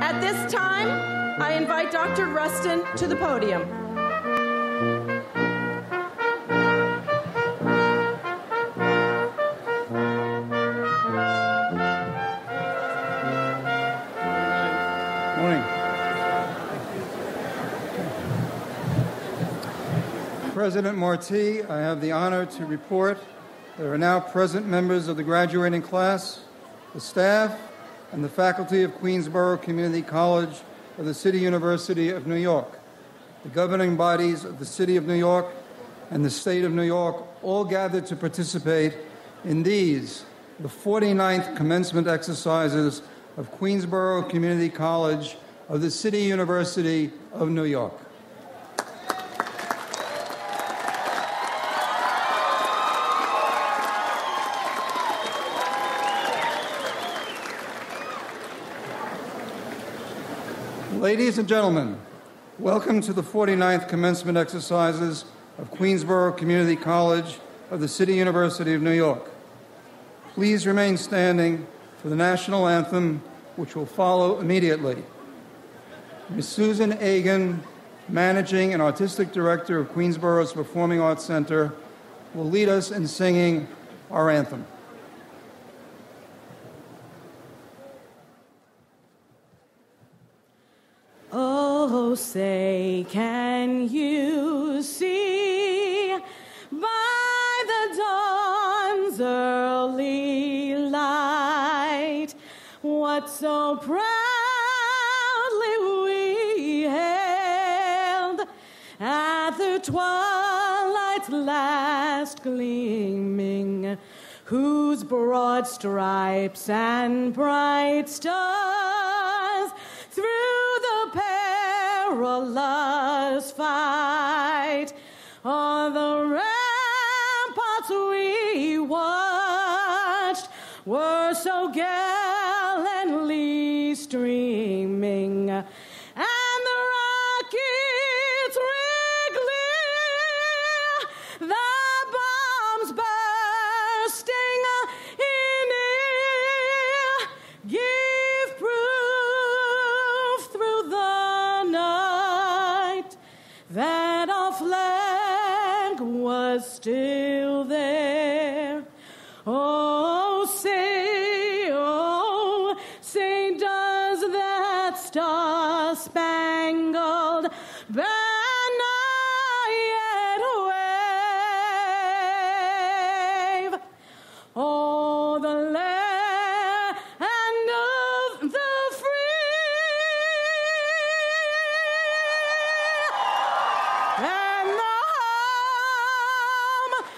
At this time, I invite Dr. Rustin to the podium. Morning. President Martí, I have the honor to report there are now present members of the graduating class, the staff, and the faculty of Queensborough Community College of the City University of New York. The governing bodies of the City of New York and the State of New York all gathered to participate in these, the 49th Commencement Exercises of Queensborough Community College of the City University of New York. Ladies and gentlemen, welcome to the 49th Commencement Exercises of Queensborough Community College of the City University of New York. Please remain standing for the National Anthem, which will follow immediately. Ms. Susan Agan, Managing and Artistic Director of Queensborough's Performing Arts Center, will lead us in singing our anthem. Oh, say, can you see by the dawn's early light what so proudly we hailed at the twilight's last gleaming, whose broad stripes and bright stars through the perilous fight on the ramparts we watched were so gallantly streaming, and the rockets wriggling, the bombs bursting in air, give proof through the night that our flag was still there. Oh, say, does that star-spangled banner yet wave? Oh, the land of the free and the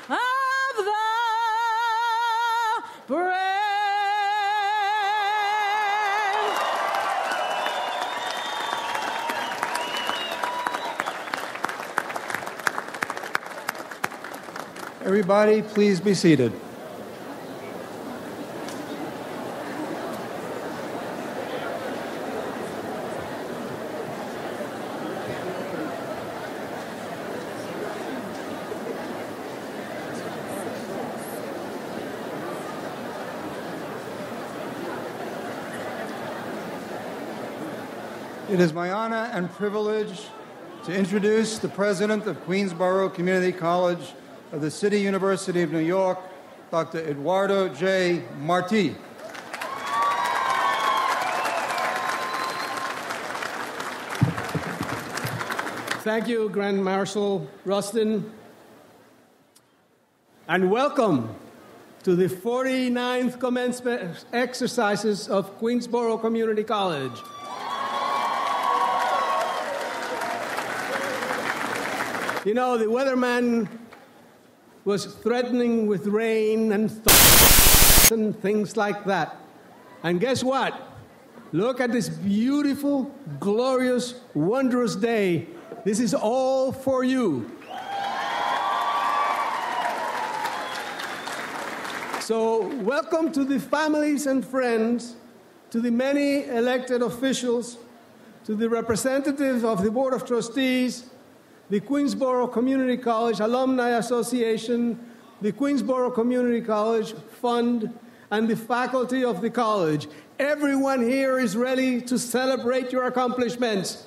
home of the brave. Everybody, please be seated. It is my honor and privilege to introduce the president of Queensborough Community College of the City University of New York, Dr. Eduardo J. Marti. Thank you, Grand Marshal Rustin, and welcome to the 49th Commencement Exercises of Queensborough Community College. You know, the weatherman was threatening with rain and things like that. And guess what? Look at this beautiful, glorious, wondrous day. This is all for you. So welcome to the families and friends, to the many elected officials, to the representatives of the Board of Trustees, the Queensborough Community College Alumni Association, the Queensborough Community College Fund, and the faculty of the college. Everyone here is ready to celebrate your accomplishments.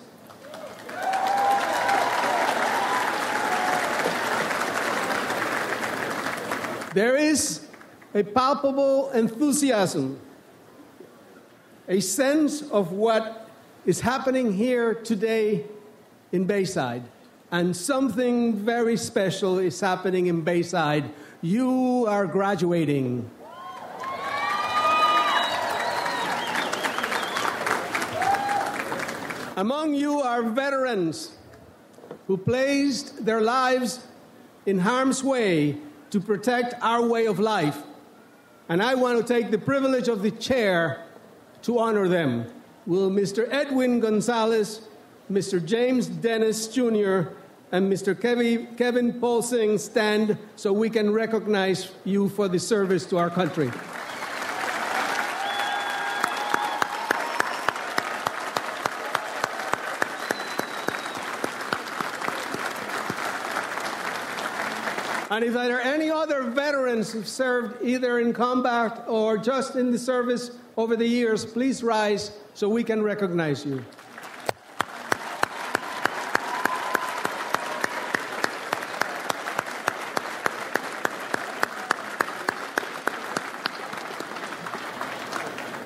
There is a palpable enthusiasm, a sense of what is happening here today in Bayside. And something very special is happening in Bayside. You are graduating. Among you are veterans who placed their lives in harm's way to protect our way of life. And I want to take the privilege of the chair to honor them. Will Mr. Edwin Gonzalez, Mr. James Dennis Jr., and Mr. Kevin Polsing stand so we can recognize you for the service to our country. And if there are any other veterans who've served either in combat or just in the service over the years, please rise so we can recognize you.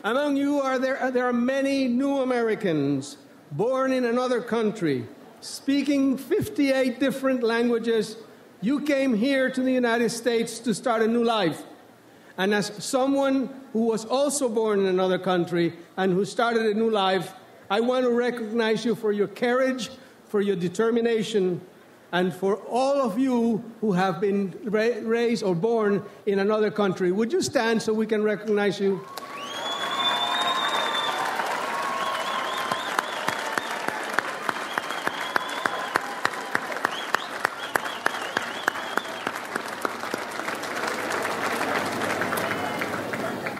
Among you there are many new Americans born in another country, speaking 58 different languages. You came here to the United States to start a new life. And as someone who was also born in another country and who started a new life, I want to recognize you for your courage, for your determination, and for all of you who have been raised or born in another country. Would you stand so we can recognize you?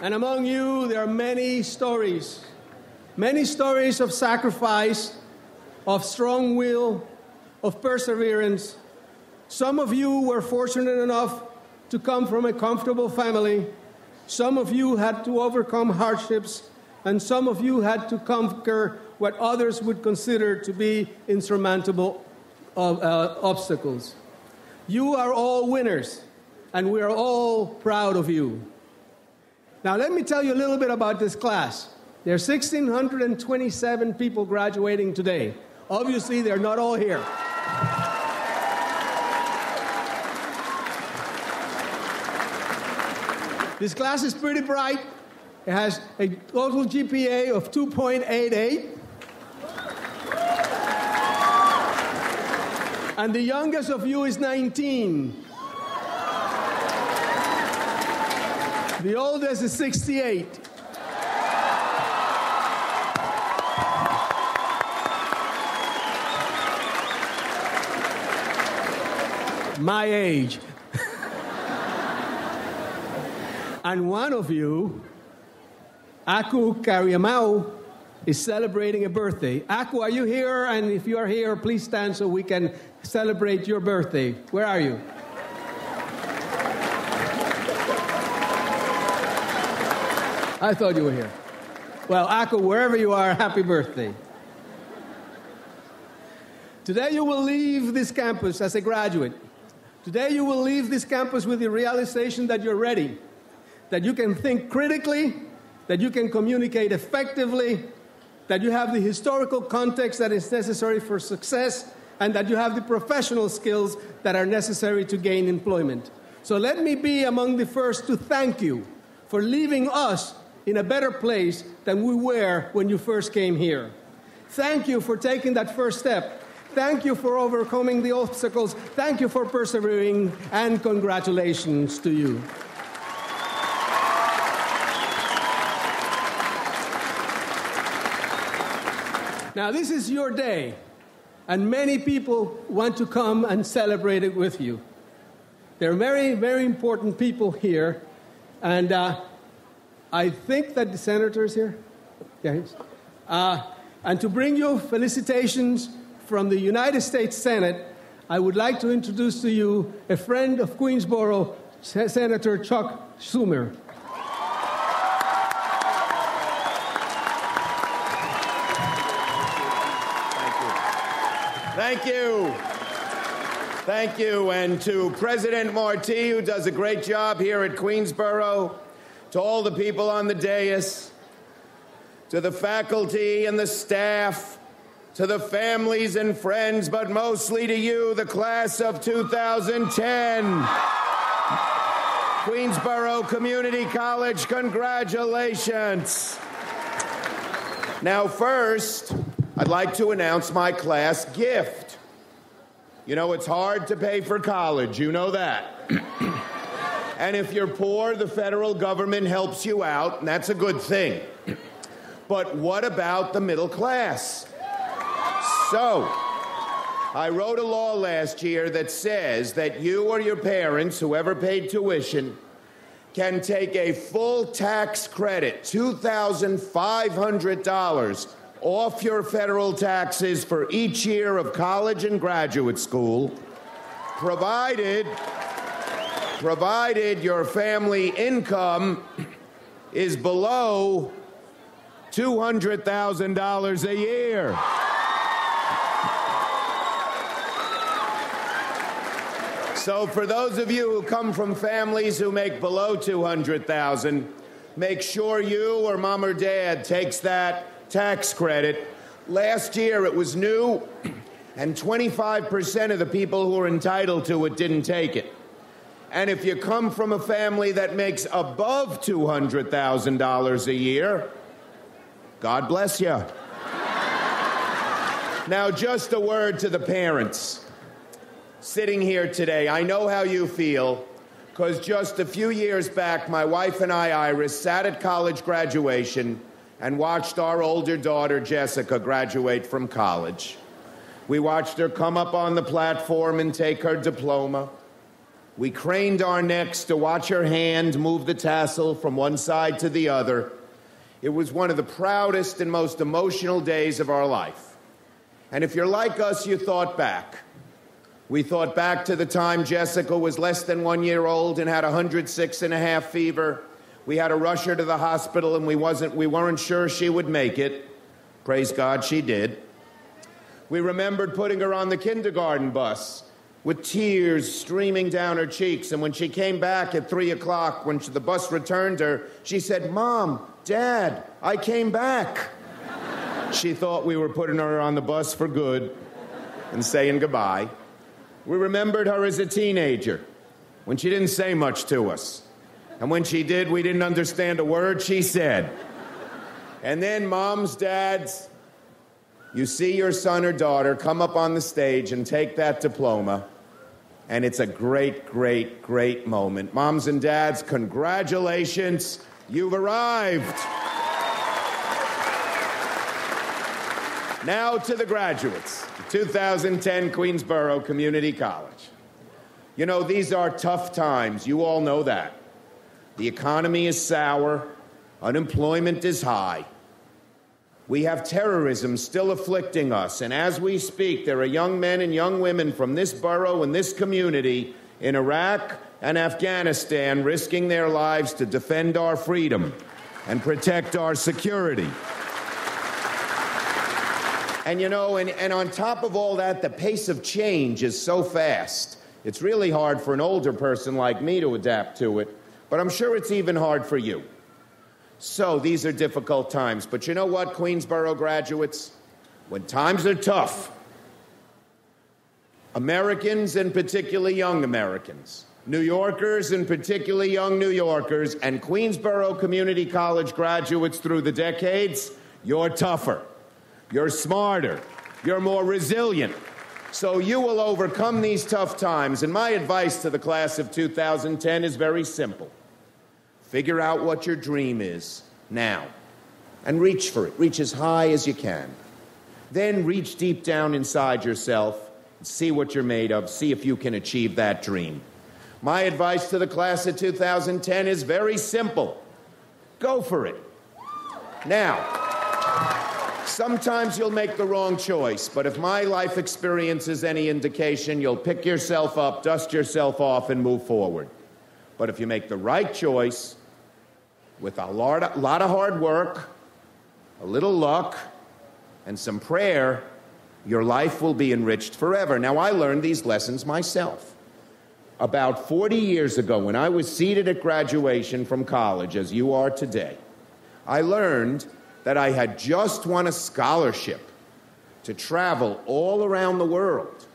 And among you, there are many stories of sacrifice, of strong will, of perseverance. Some of you were fortunate enough to come from a comfortable family. Some of you had to overcome hardships, and some of you had to conquer what others would consider to be insurmountable obstacles. You are all winners, and we are all proud of you. Now, let me tell you a little bit about this class. There are 1,627 people graduating today. Obviously, they're not all here. This class is pretty bright. It has a total GPA of 2.88. And the youngest of you is 19. The oldest is 68. My age. And one of you, Aku Karyamau, is celebrating a birthday. Aku, are you here? And if you are here, please stand so we can celebrate your birthday. Where are you? I thought you were here. Well, Aku, wherever you are, happy birthday. Today you will leave this campus as a graduate. Today you will leave this campus with the realization that you're ready, that you can think critically, that you can communicate effectively, that you have the historical context that is necessary for success, and that you have the professional skills that are necessary to gain employment. So let me be among the first to thank you for leaving us in a better place than we were when you first came here. Thank you for taking that first step. Thank you for overcoming the obstacles. Thank you for persevering, and congratulations to you. Now, this is your day, and many people want to come and celebrate it with you. There are very, very important people here, and I think that the senator is here. Yes. And to bring you felicitations from the United States Senate, I would like to introduce to you a friend of Queensborough, Senator Chuck Schumer. Thank you. Thank you. And to President Martí, who does a great job here at Queensborough, to all the people on the dais, to the faculty and the staff, to the families and friends, but mostly to you, the class of 2010. Queensborough Community College, congratulations. Now, first, I'd like to announce my class gift. You know, it's hard to pay for college, you know that. And if you're poor, the federal government helps you out, and that's a good thing. But what about the middle class? So, I wrote a law last year that says that you or your parents, whoever paid tuition, can take a full tax credit, $2,500, off your federal taxes for each year of college and graduate school, provided your family income is below $200,000 a year. So for those of you who come from families who make below $200,000, make sure you or mom or dad takes that tax credit. Last year it was new, and 25% of the people who were entitled to it didn't take it. And if you come from a family that makes above $200,000 a year, God bless you. Now, just a word to the parents sitting here today. I know how you feel, because just a few years back, my wife and I, Iris, sat at college graduation and watched our older daughter, Jessica, graduate from college. We watched her come up on the platform and take her diploma. We craned our necks to watch her hand move the tassel from one side to the other. It was one of the proudest and most emotional days of our life. And if you're like us, you thought back. We thought back to the time Jessica was less than 1 year old and had 106.5 fever. We had to rush her to the hospital, and we weren't sure she would make it. Praise God, she did. We remembered putting her on the kindergarten bus with tears streaming down her cheeks. And when she came back at 3 o'clock, when the bus returned her, she said, "Mom, Dad, I came back." She thought we were putting her on the bus for good and saying goodbye. We remembered her as a teenager, when she didn't say much to us. And when she did, we didn't understand a word she said. And then moms, dads, you see your son or daughter come up on the stage and take that diploma, and it's a great, great, great moment. Moms and dads, congratulations, you've arrived. Now to the graduates, 2010 Queensborough Community College. You know, these are tough times. You all know that. The economy is sour. Unemployment is high. We have terrorism still afflicting us, and as we speak, there are young men and young women from this borough and this community in Iraq and Afghanistan risking their lives to defend our freedom and protect our security. And you know, and on top of all that, the pace of change is so fast. It's really hard for an older person like me to adapt to it, but I'm sure it's even hard for you. So these are difficult times. But you know what, Queensborough graduates? When times are tough, Americans, and particularly young Americans, New Yorkers, and particularly young New Yorkers, and Queensborough Community College graduates through the decades, you're tougher. You're smarter. You're more resilient. So you will overcome these tough times. And my advice to the class of 2010 is very simple. Figure out what your dream is now and reach for it. Reach as high as you can. Then reach deep down inside yourself and see what you're made of. See if you can achieve that dream. My advice to the class of 2010 is very simple. Go for it. Now, sometimes you'll make the wrong choice, but if my life experience is any indication, you'll pick yourself up, dust yourself off, and move forward. But if you make the right choice, with a lot of hard work, a little luck, and some prayer, Your life will be enriched forever. Now, I learned these lessons myself. About 40 years ago, when I was seated at graduation from college, as you are today, I learned that I had just won a scholarship to travel all around the world,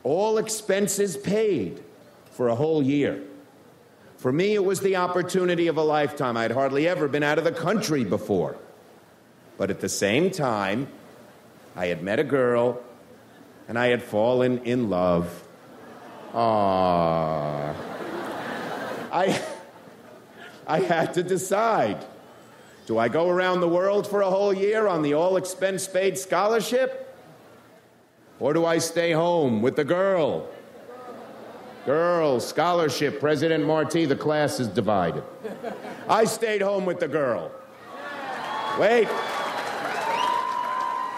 all expenses paid, for a whole year. For me, it was the opportunity of a lifetime. I'd hardly ever been out of the country before. But at the same time, I had met a girl, and I had fallen in love. I had to decide. Do I go around the world for a whole year on the all-expense-paid scholarship? Or do I stay home with the girl? Girl, scholarship, President Martí, the class is divided. I stayed home with the girl. Wait.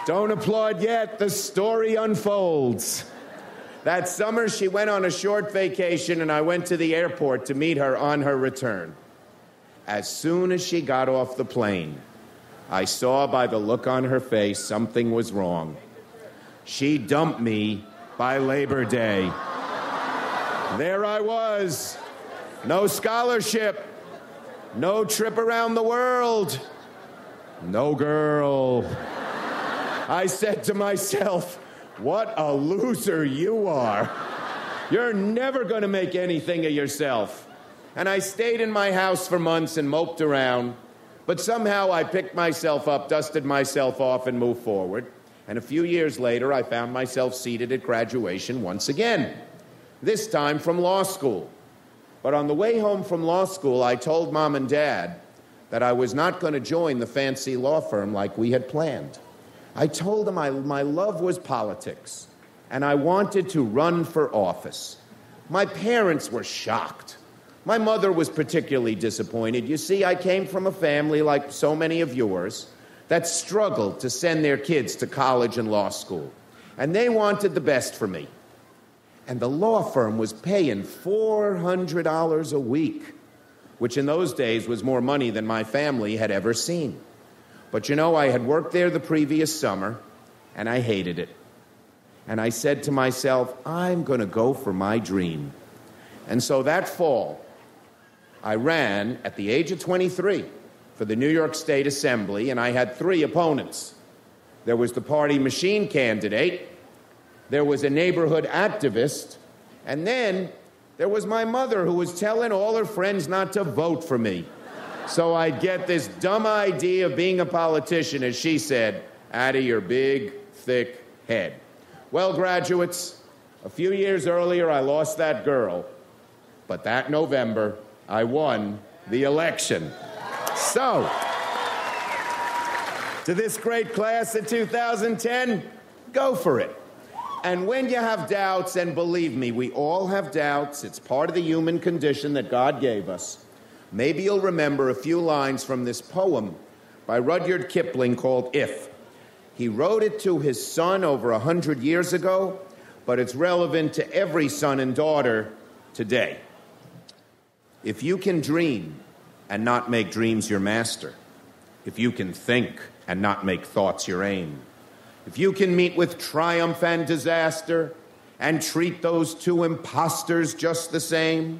Don't applaud yet. The story unfolds. That summer, she went on a short vacation, and I went to the airport to meet her on her return. As soon as she got off the plane, I saw by the look on her face something was wrong. She dumped me by Labor Day. There I was. No scholarship. No trip around the world. No girl. I said to myself, what a loser you are. You're never going to make anything of yourself. And I stayed in my house for months and moped around. But somehow I picked myself up, dusted myself off, and moved forward. And a few years later, I found myself seated at graduation once again. This time from law school. But on the way home from law school, I told Mom and Dad that I was not going to join the fancy law firm like we had planned. I told them my love was politics, and I wanted to run for office. My parents were shocked. My mother was particularly disappointed. You see, I came from a family, like so many of yours, that struggled to send their kids to college and law school. And they wanted the best for me. And the law firm was paying $400 a week, which in those days was more money than my family had ever seen. But you know, I had worked there the previous summer, and I hated it. And I said to myself, I'm going to go for my dream. And so that fall, I ran at the age of 23 for the New York State Assembly, and I had 3 opponents. There was the party machine candidate, there was a neighborhood activist, and then there was my mother who was telling all her friends not to vote for me. So I'd get this dumb idea of being a politician, as she said, out of your big, thick head. Well, graduates, a few years earlier I lost that girl, but that November I won the election. So, to this great class of 2010, go for it. And when you have doubts, and believe me, we all have doubts, it's part of the human condition that God gave us, maybe you'll remember a few lines from this poem by Rudyard Kipling called If. He wrote it to his son over 100 years ago, but it's relevant to every son and daughter today. If you can dream and not make dreams your master, if you can think and not make thoughts your aim, if you can meet with triumph and disaster and treat those two impostors just the same,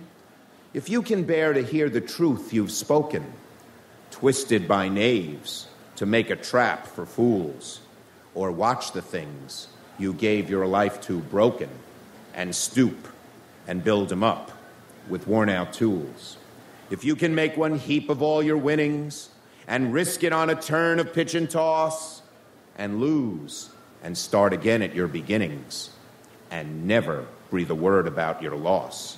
if you can bear to hear the truth you've spoken, twisted by knaves to make a trap for fools, or watch the things you gave your life to broken and stoop and build them up with worn-out tools, if you can make one heap of all your winnings and risk it on a turn of pitch and toss, and lose and start again at your beginnings and never breathe a word about your loss.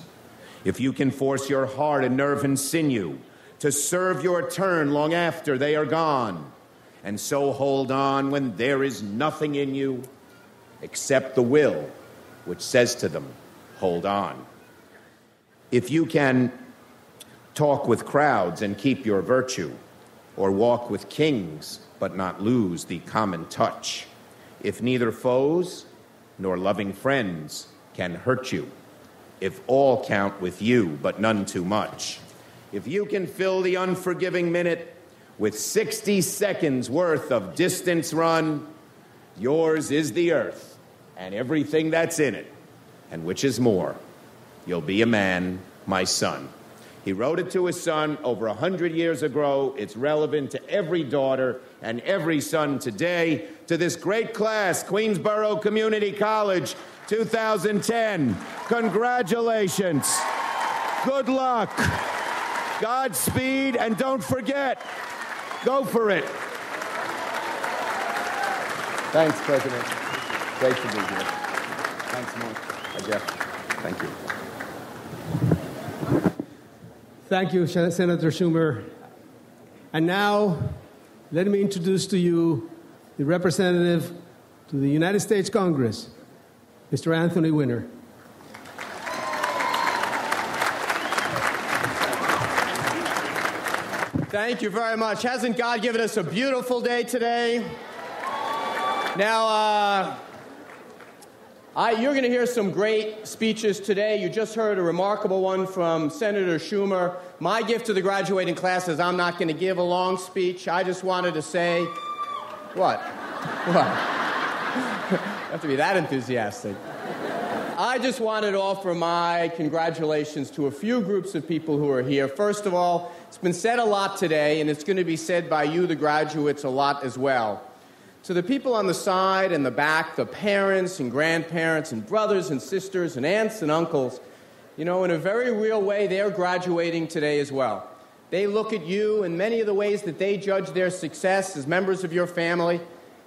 If you can force your heart and nerve and sinew to serve your turn long after they are gone, and so hold on when there is nothing in you except the will which says to them, hold on. If you can talk with crowds and keep your virtue, or walk with kings but not lose the common touch, if neither foes nor loving friends can hurt you, if all count with you but none too much, if you can fill the unforgiving minute with 60 seconds worth of distance run, yours is the earth and everything that's in it, and which is more. You'll be a man, my son. He wrote it to his son over 100 years ago. It's relevant to every daughter and every son today. To this great class, Queensborough Community College, 2010. Congratulations. Good luck. Godspeed, and don't forget, go for it. Thanks, President. Great to be here. Thanks, Mark. Jeff. Thank you. Thank you, Senator Schumer. And now, let me introduce to you the representative to the United States Congress, Mr. Anthony Weiner. Thank you very much. Hasn't God given us a beautiful day today? Now, you're going to hear some great speeches today. You just heard a remarkable one from Senator Schumer. My gift to the graduating class is I'm not going to give a long speech. I just wanted to say, what? You have to be that enthusiastic. I just wanted to offer my congratulations to a few groups of people who are here. First of all, it's been said a lot today, and it's going to be said by you, the graduates, a lot as well. To the people on the side and the back, the parents and grandparents and brothers and sisters and aunts and uncles, you know, in a very real way, they're graduating today as well. They look at you, and many of the ways that they judge their success as members of your family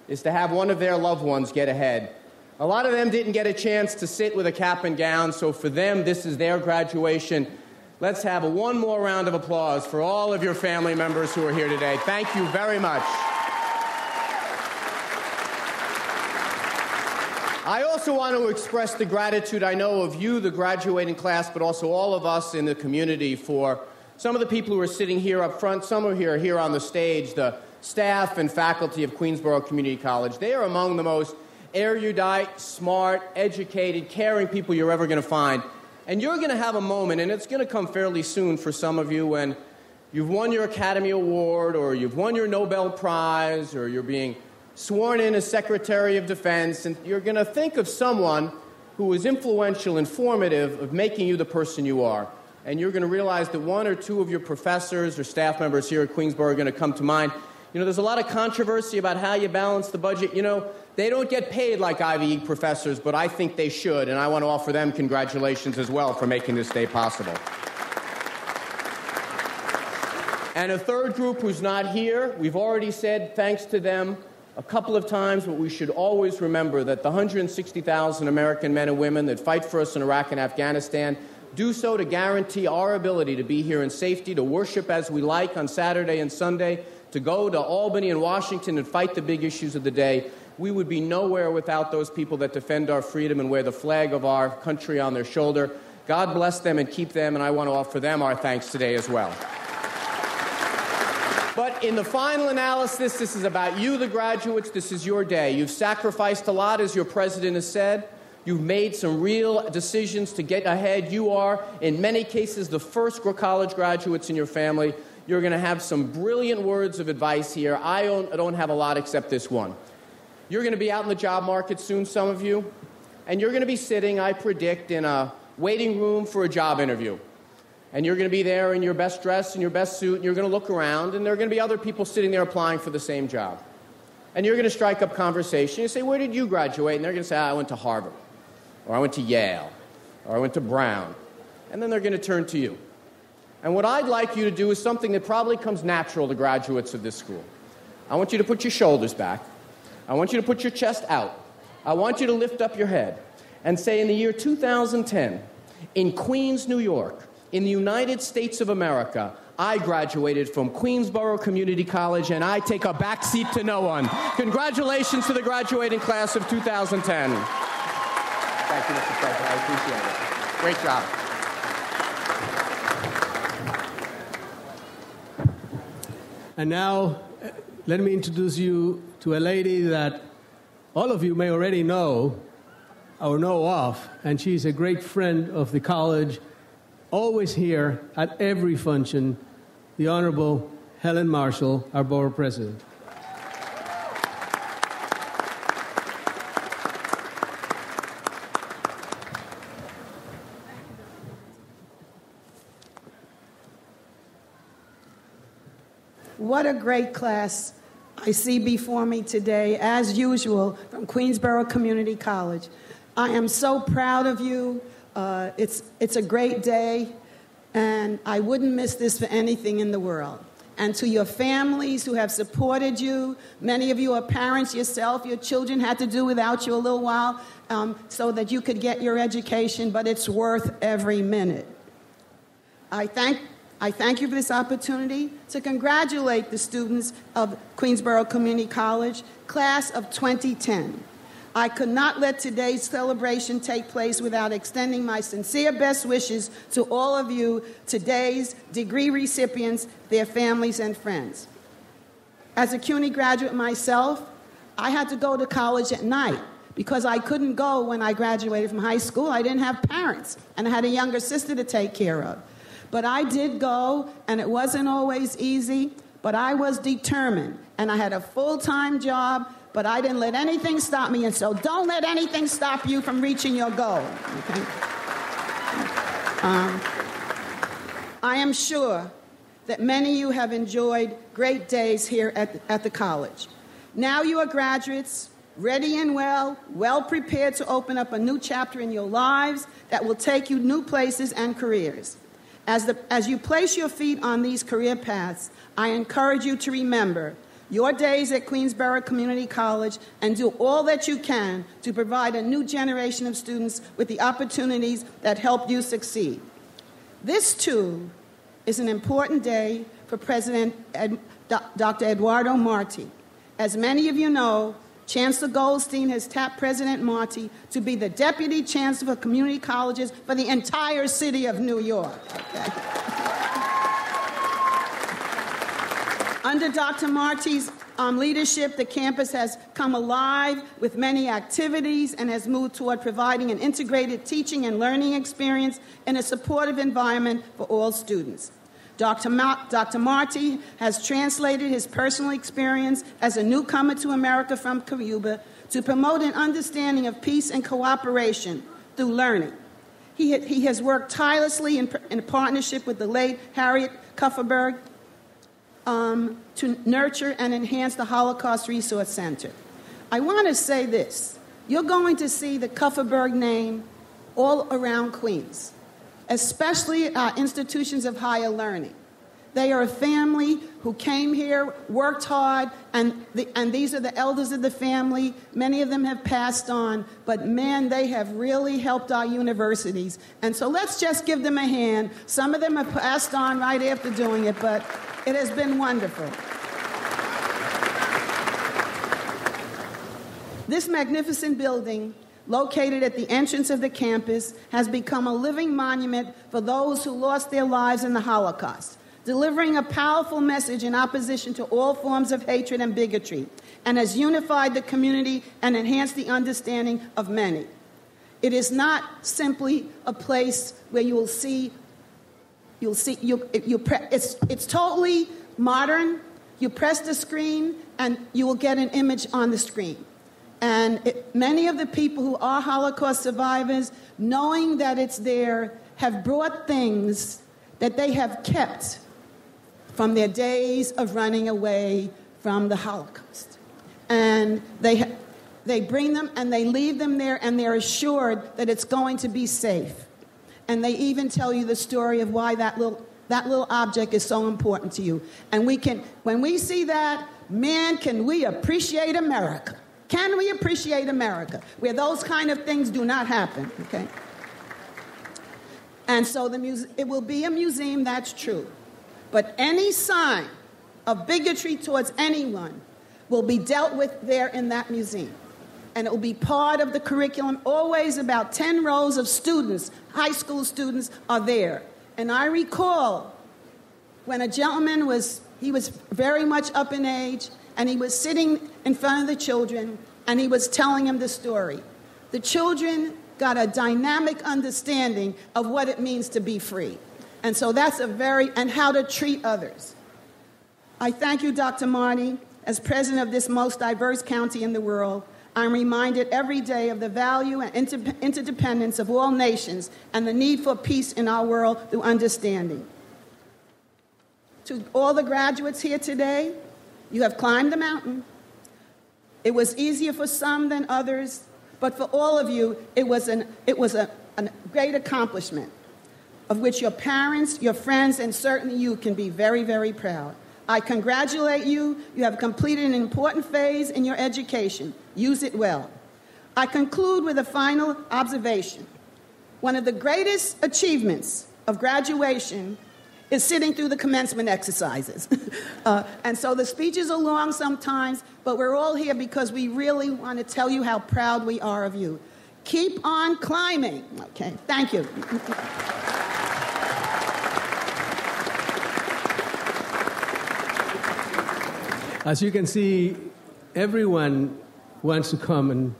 is to have one of their loved ones get ahead. A lot of them didn't get a chance to sit with a cap and gown, so for them, this is their graduation. Let's have one more round of applause for all of your family members who are here today. Thank you very much. I also want to express the gratitude I know of you, the graduating class, but also all of us in the community for some of the people who are sitting here up front, some are here on the stage, the staff and faculty of Queensborough Community College. They are among the most erudite, smart, educated, caring people you're ever going to find. And you're going to have a moment, and it's going to come fairly soon for some of you, when you've won your Academy Award, or you've won your Nobel Prize, or you're being sworn in as Secretary of Defense, and you're going to think of someone who was influential and formative of making you the person you are. And you're going to realize that one or two of your professors or staff members here at Queensborough are going to come to mind. You know, there's a lot of controversy about how you balance the budget. You know, they don't get paid like Ivy League professors, but I think they should, and I want to offer them congratulations as well for making this day possible. And a third group who's not here, we've already said thanks to them a couple of times, but we should always remember that the 160,000 American men and women that fight for us in Iraq and Afghanistan do so to guarantee our ability to be here in safety, to worship as we like on Saturday and Sunday, to go to Albany and Washington and fight the big issues of the day. We would be nowhere without those people that defend our freedom and wear the flag of our country on their shoulder. God bless them and keep them, and I want to offer them our thanks today as well. But in the final analysis, this is about you, the graduates. This is your day. You've sacrificed a lot, as your president has said. You've made some real decisions to get ahead. You are, in many cases, the first college graduates in your family. You're going to have some brilliant words of advice here. I don't have a lot except this one. You're going to be out in the job market soon, some of you, and you're going to be sitting, I predict, in a waiting room for a job interview. And you're going to be there in your best dress and your best suit, and you're going to look around, and there are going to be other people sitting there applying for the same job. And you're going to strike up conversation. You say, where did you graduate? And they're going to say, I went to Harvard, or I went to Yale, or I went to Brown. And then they're going to turn to you. And what I'd like you to do is something that probably comes natural to graduates of this school. I want you to put your shoulders back. I want you to put your chest out. I want you to lift up your head and say, in the year 2010, in Queens, New York, in the United States of America, I graduated from Queensborough Community College, and I take a back seat to no one. Congratulations to the graduating class of 2010. Thank you, Mr. President. I appreciate it. Great job. And now, let me introduce you to a lady that all of you may already know or know of, and she's a great friend of the college, always here at every function, the Honorable Helen Marshall, our Board President. What a great class I see before me today, as usual, from Queensborough Community College. I am so proud of you. It's a great day, and I wouldn't miss this for anything in the world. And to your families who have supported you, many of you are parents yourself. Your children had to do without you a little while so that you could get your education, but it's worth every minute. I thank you for this opportunity to congratulate the students of Queensborough Community College, class of 2010. I could not let today's celebration take place without extending my sincere best wishes to all of you, today's degree recipients, their families, and friends. As a CUNY graduate myself, I had to go to college at night because I couldn't go when I graduated from high school. I didn't have parents, and I had a younger sister to take care of. But I did go, and it wasn't always easy, but I was determined, and I had a full-time job, but I didn't let anything stop me, and so don't let anything stop you from reaching your goal. Okay? I am sure that many of you have enjoyed great days here at the college. Now you are graduates, ready and well prepared to open up a new chapter in your lives that will take you new places and careers. As you place your feet on these career paths, I encourage you to remember your days at Queensborough Community College and do all that you can to provide a new generation of students with the opportunities that help you succeed. This, too, is an important day for President Dr. Eduardo Marti. As many of you know, Chancellor Goldstein has tapped President Marti to be the Deputy Chancellor for Community Colleges for the entire city of New York. Okay. Under Dr. Marti's leadership, the campus has come alive with many activities and has moved toward providing an integrated teaching and learning experience in a supportive environment for all students. Dr. Marti has translated his personal experience as a newcomer to America from Cuba to promote an understanding of peace and cooperation through learning. He has worked tirelessly in partnership with the late Harriet Kupferberg to nurture and enhance the Holocaust Resource Center. I want to say this. You're going to see the Kupferberg name all around Queens, especially at our institutions of higher learning. They are a family who came here, worked hard, and these are the elders of the family. Many of them have passed on, but man, they have really helped our universities. And so let's just give them a hand. Some of them have passed on right after doing it, but it has been wonderful. This magnificent building, located at the entrance of the campus, has become a living monument for those who lost their lives in the Holocaust, delivering a powerful message in opposition to all forms of hatred and bigotry, and has unified the community and enhanced the understanding of many. It is not simply a place where it's totally modern. You press the screen and you will get an image on the screen. And many of the people who are Holocaust survivors, knowing that it's there, have brought things that they have kept from their days of running away from the Holocaust. And they bring them and they leave them there, and they're assured that it's going to be safe. And they even tell you the story of why that little object is so important to you. And when we see that, man, can we appreciate America? Can we appreciate America, where those kind of things do not happen, okay? And so it will be a museum, that's true. But any sign of bigotry towards anyone will be dealt with there in that museum. And it will be part of the curriculum. Always about 10 rows of students, high school students, are there. And I recall when a gentleman was very much up in age, and he was sitting in front of the children, and he was telling them the story. The children got a dynamic understanding of what it means to be free. And so and how to treat others. I thank you, Dr. Marti. As president of this most diverse county in the world, I'm reminded every day of the value and interdependence of all nations and the need for peace in our world through understanding. To all the graduates here today, you have climbed the mountain. It was easier for some than others, but for all of you, it was a great accomplishment of which your parents, your friends, and certainly you can be very, very proud. I congratulate you. You have completed an important phase in your education. Use it well. I conclude with a final observation. One of the greatest achievements of graduation is sitting through the commencement exercises. And so the speeches are long sometimes, but we're all here because we really want to tell you how proud we are of you. Keep on climbing. Okay, thank you. As you can see, everyone wants to come and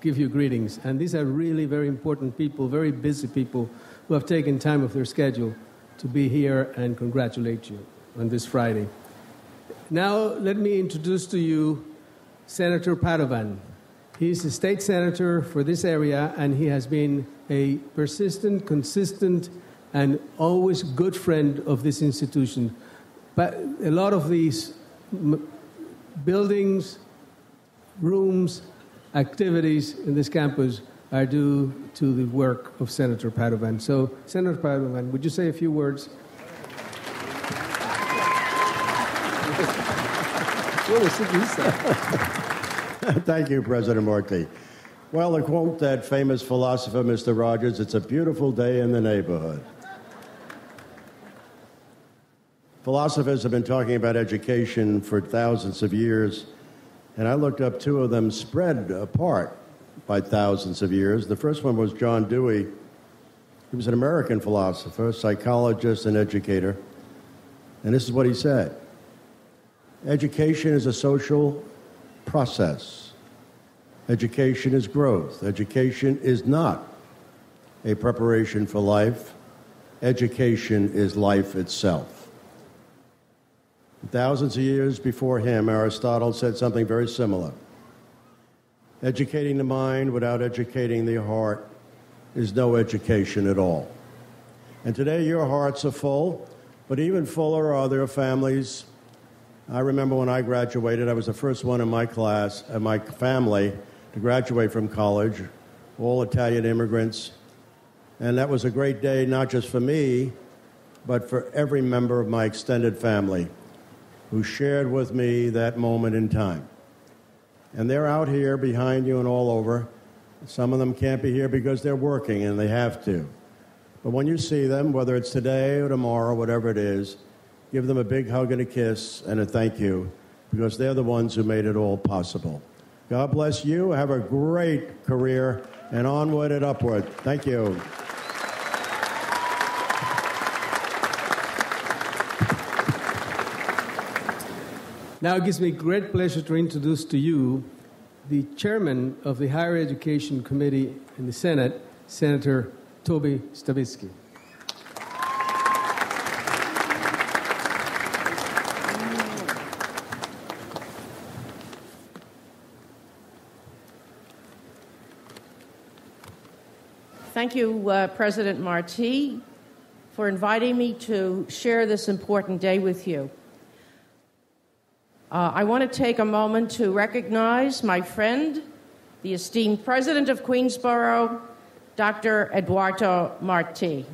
give you greetings. And these are really very important people, very busy people who have taken time off their schedule to be here and congratulate you on this Friday. Now, let me introduce to you Senator Paragon. He's the state senator for this area, and he has been a persistent, consistent, and always good friend of this institution. But a lot of these buildings, rooms, activities in this campus are due to the work of Senator Paragon. So, Senator Paragon, would you say a few words? Thank you, President Marti. Well, to quote that famous philosopher, Mr. Rogers, it's a beautiful day in the neighborhood. Philosophers have been talking about education for thousands of years, and I looked up two of them spread apart by thousands of years. The first one was John Dewey. He was an American philosopher, psychologist, and educator. And this is what he said. Education is a social process. Education is growth. Education is not a preparation for life. Education is life itself. Thousands of years before him, Aristotle said something very similar. Educating the mind without educating the heart is no education at all. And today your hearts are full, but even fuller are their families. I remember when I graduated, I was the first one in my class and my family to graduate from college, all Italian immigrants. And that was a great day, not just for me, but for every member of my extended family who shared with me that moment in time. And they're out here behind you and all over. Some of them can't be here because they're working and they have to. But when you see them, whether it's today or tomorrow, whatever it is, give them a big hug and a kiss and a thank you, because they're the ones who made it all possible. God bless you. Have a great career, and onward and upward. Thank you. Now it gives me great pleasure to introduce to you the chairman of the Higher Education Committee in the Senate, Senator Toby Stavisky. Thank you, President Marti, for inviting me to share this important day with you. I want to take a moment to recognize my friend, the esteemed President of Queensborough, Dr. Eduardo Marti.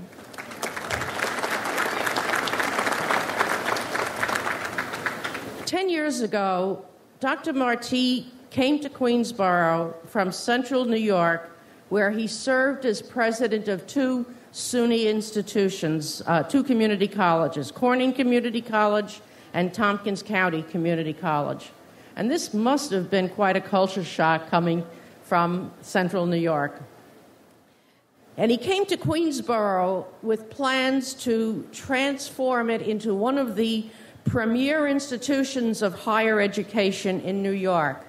Years ago, Dr. Marti came to Queensborough from central New York, where he served as president of two SUNY institutions, two community colleges, Corning Community College and Tompkins County Community College. And this must have been quite a culture shock coming from central New York. And he came to Queensborough with plans to transform it into one of the premier institutions of higher education in New York.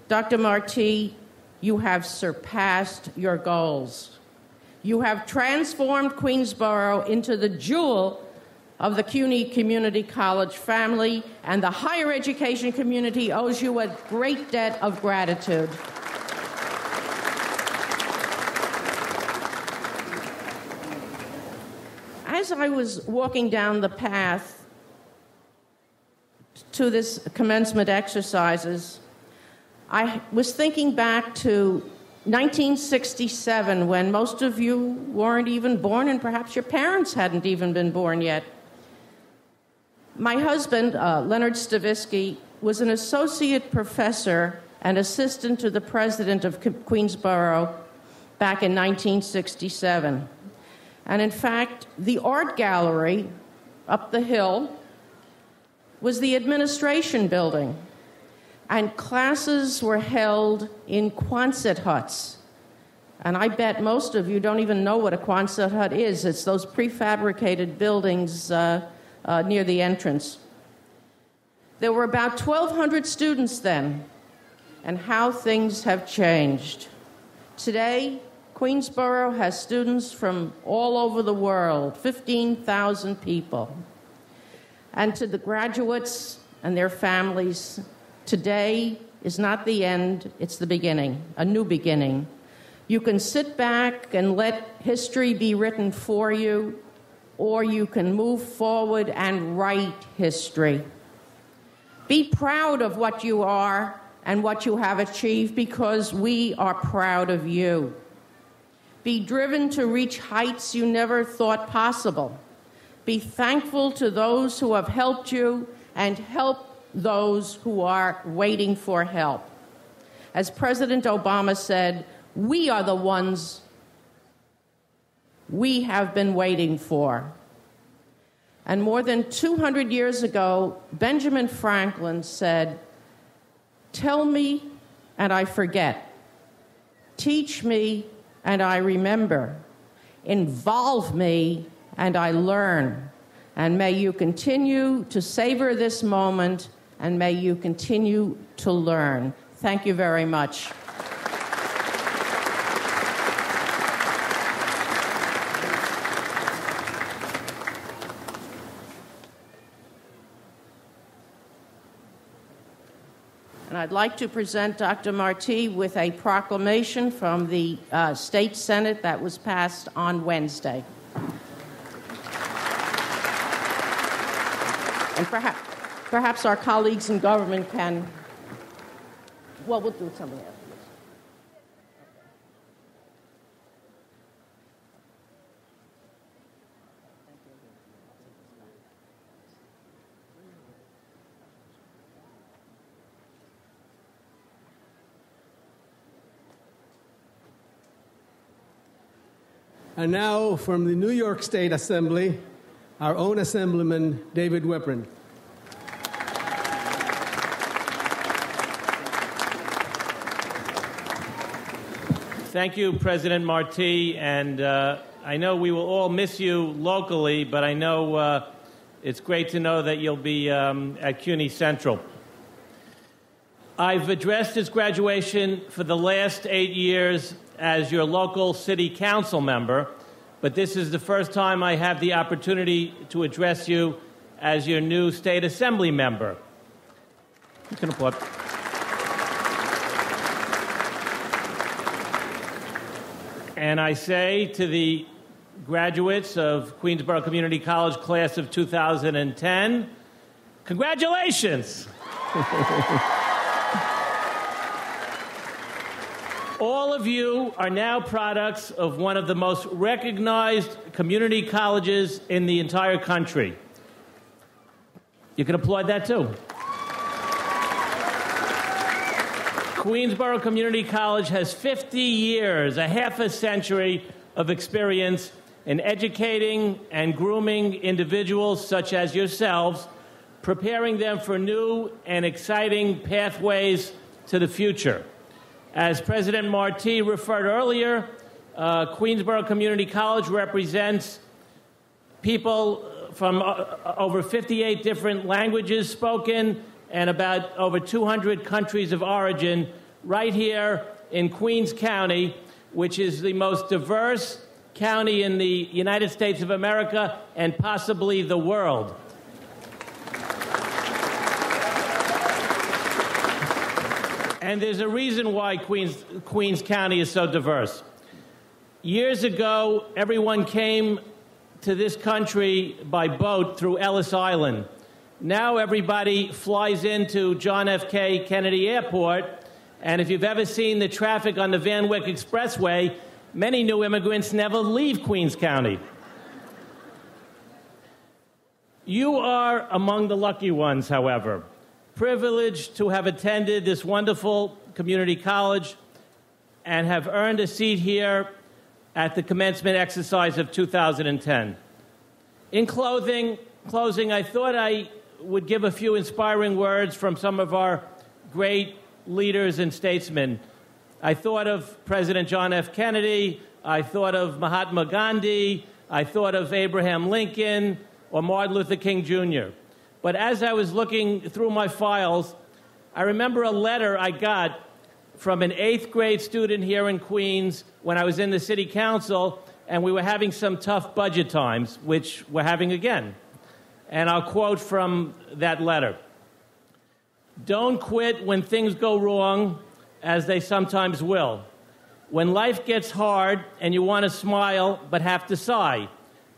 Dr. Marti, you have surpassed your goals. You have transformed Queensborough into the jewel of the CUNY Community College family, and the higher education community owes you a great debt of gratitude. As I was walking down the path to this commencement exercises, I was thinking back to 1967, when most of you weren't even born, and perhaps your parents hadn't even been born yet. My husband, Leonard Stavisky, was an associate professor and assistant to the president of Queensborough back in 1967. And in fact, the art gallery up the hill was the administration building, and classes were held in Quonset huts. And I bet most of you don't even know what a Quonset hut is. It's those prefabricated buildings near the entrance. There were about 1,200 students then, and how things have changed. Today, Queensborough has students from all over the world, 15,000 people. And to the graduates and their families, today is not the end, it's the beginning, a new beginning. You can sit back and let history be written for you, or you can move forward and write history. Be proud of what you are and what you have achieved, because we are proud of you. Be driven to reach heights you never thought possible. Be thankful to those who have helped you, and help those who are waiting for help. As President Obama said, we are the ones we have been waiting for. And more than 200 years ago, Benjamin Franklin said, "Tell me, and I forget. Teach me, and I remember. Involve me, and I learn." And may you continue to savor this moment, and may you continue to learn. Thank you very much. And I'd like to present Dr. Marti with a proclamation from the State Senate that was passed on Wednesday. And perhaps our colleagues in government can, well, we'll do something else. And now from the New York State Assembly, our own Assemblyman, David Weprin. Thank you, President Marti, and I know we will all miss you locally, but I know it's great to know that you'll be at CUNY Central. I've addressed this graduation for the last 8 years as your local city council member, but this is the first time I have the opportunity to address you as your new state assembly member. You can applaud. And I say to the graduates of Queensborough Community College class of 2010, congratulations! All of you are now products of one of the most recognized community colleges in the entire country. You can applaud that too. Queensborough Community College has 50 years, a half a century of experience in educating and grooming individuals such as yourselves, preparing them for new and exciting pathways to the future. As President Marti referred earlier, Queensborough Community College represents people from over 58 different languages spoken and about over 200 countries of origin right here in Queens County, which is the most diverse county in the United States of America and possibly the world. And there's a reason why Queens County is so diverse. Years ago, everyone came to this country by boat through Ellis Island. Now everybody flies into John F. Kennedy Airport, and if you've ever seen the traffic on the Van Wyck Expressway, many new immigrants never leave Queens County. You are among the lucky ones, however, privileged to have attended this wonderful community college and have earned a seat here at the Commencement Exercise of 2010. In closing, I thought I would give a few inspiring words from some of our great leaders and statesmen. I thought of President John F. Kennedy, I thought of Mahatma Gandhi, I thought of Abraham Lincoln, or Martin Luther King Jr. But as I was looking through my files, I remember a letter I got from an 8th grade student here in Queens when I was in the city council, and we were having some tough budget times, which we're having again. And I'll quote from that letter. "Don't quit when things go wrong, as they sometimes will. When life gets hard and you want to smile but have to sigh.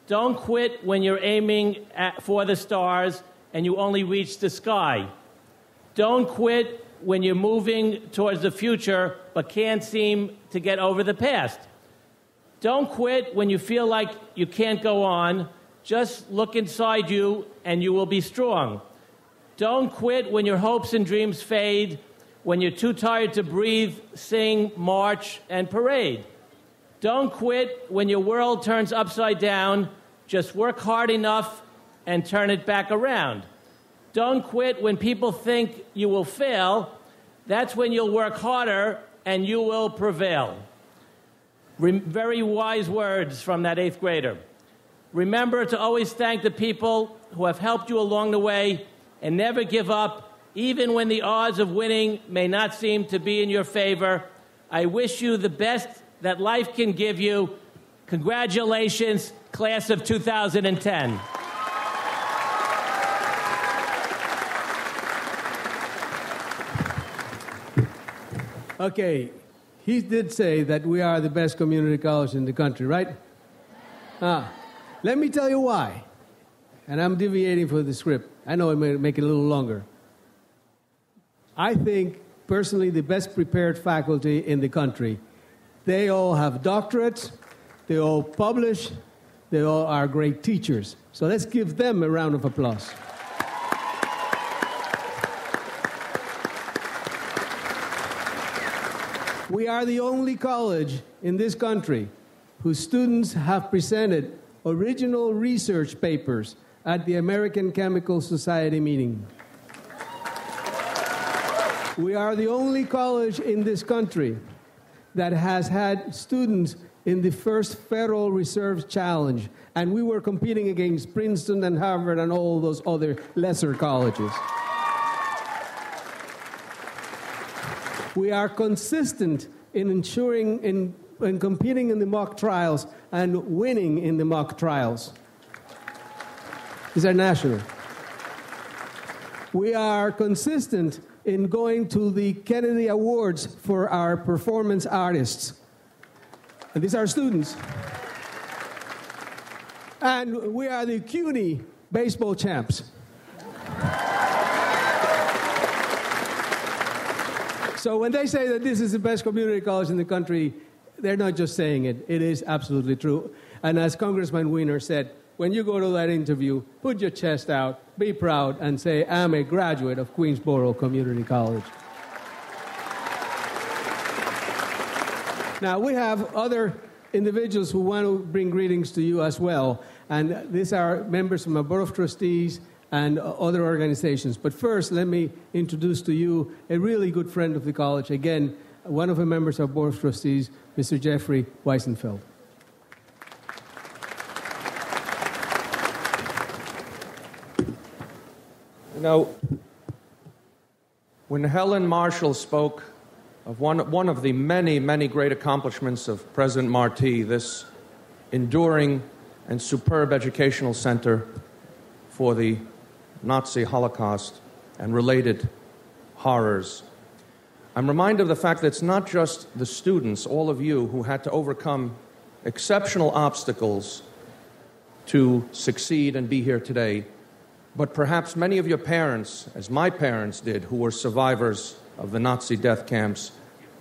Don't quit when you're aiming for the stars and you only reach the sky. Don't quit when you're moving towards the future but can't seem to get over the past. Don't quit when you feel like you can't go on. Just look inside you and you will be strong. Don't quit when your hopes and dreams fade, when you're too tired to breathe, sing, march, and parade. Don't quit when your world turns upside down. Just work hard enough and turn it back around. Don't quit when people think you will fail. That's when you'll work harder and you will prevail." Very wise words from that 8th grader. Remember to always thank the people who have helped you along the way and never give up, even when the odds of winning may not seem to be in your favor. I wish you the best that life can give you. Congratulations, class of 2010. Okay, he did say that we are the best community college in the country, right? Let me tell you why. And I'm deviating from the script. I know I may make it a little longer. I think, personally, the best prepared faculty in the country. They all have doctorates. They all publish. They all are great teachers. So let's give them a round of applause. We are the only college in this country whose students have presented original research papers at the American Chemical Society meeting. We are the only college in this country that has had students in the first Federal Reserve Challenge, and we were competing against Princeton and Harvard and all those other lesser colleges. We are consistent in ensuring in competing in the mock trials and winning in the mock trials. These are national. We are consistent in going to the Kennedy Awards for our performance artists. And these are students. And we are the CUNY baseball champs. So when they say that this is the best community college in the country, they're not just saying it. It is absolutely true. And as Congressman Wiener said, when you go to that interview, put your chest out, be proud, and say, I'm a graduate of Queensborough Community College. Now, we have other individuals who want to bring greetings to you as well. And these are members from our Board of Trustees and other organizations. But first, let me introduce to you a really good friend of the college. Again, one of the members of our Board of Trustees, Mr. Jeffrey Weisenfeld. You know, when Helen Marshall spoke of one of the many, many great accomplishments of President Martí, this enduring and superb educational center for the Nazi Holocaust and related horrors, I'm reminded of the fact that it's not just the students, all of you, who had to overcome exceptional obstacles to succeed and be here today, But perhaps many of your parents, as my parents did, who were survivors of the Nazi death camps,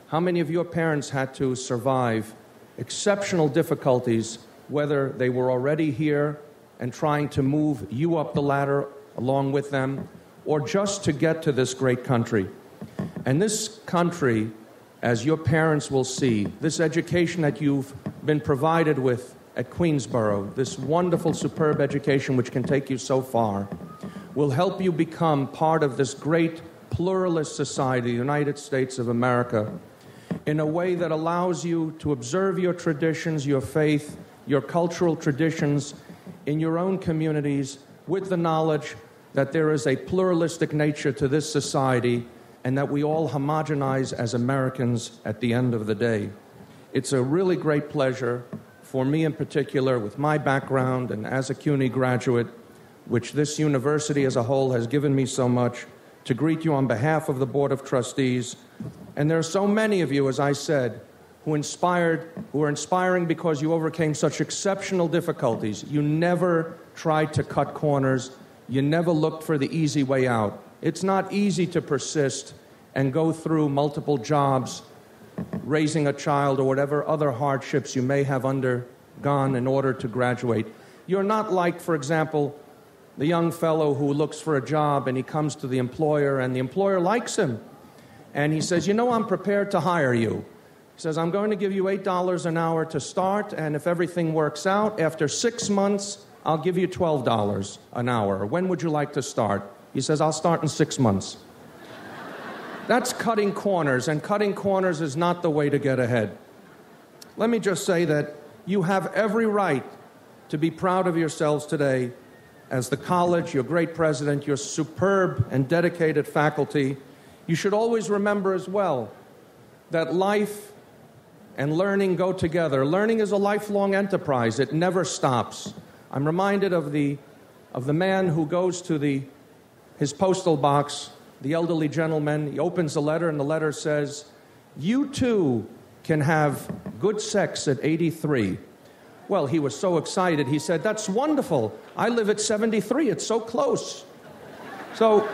how many of your parents had to survive exceptional difficulties, whether they were already here and trying to move you up the ladder along with them, or just to get to this great country? And this country, as your parents will see, this education that you've been provided with at Queensborough, this wonderful, superb education which can take you so far, will help you become part of this great pluralist society, the United States of America, in a way that allows you to observe your traditions, your faith, your cultural traditions in your own communities, with the knowledge that there is a pluralistic nature to this society and that we all homogenize as Americans at the end of the day. It's a really great pleasure for me in particular, with my background and as a CUNY graduate, which this university as a whole has given me so much, to greet you on behalf of the Board of Trustees. And there are so many of you, as I said, who are inspiring because you overcame such exceptional difficulties. You never tried to cut corners. You never looked for the easy way out. It's not easy to persist and go through multiple jobs, raising a child, or whatever other hardships you may have undergone in order to graduate. You're not like, for example, the young fellow who looks for a job and he comes to the employer and the employer likes him. And he says, I'm prepared to hire you. He says, I'm going to give you $8 an hour to start, and if everything works out, after 6 months, I'll give you $12 an hour. When would you like to start? He says, I'll start in 6 months. That's cutting corners, and cutting corners is not the way to get ahead. Let me just say that you have every right to be proud of yourselves today as the college, your great president, your superb and dedicated faculty. You should always remember as well that life and learning go together. Learning is a lifelong enterprise. It never stops. I'm reminded of the man who goes to his postal box, the elderly gentleman. He opens the letter, and the letter says, "You too can have good sex at 83. Well, he was so excited. He said, "That's wonderful. I live at 73. It's so close." So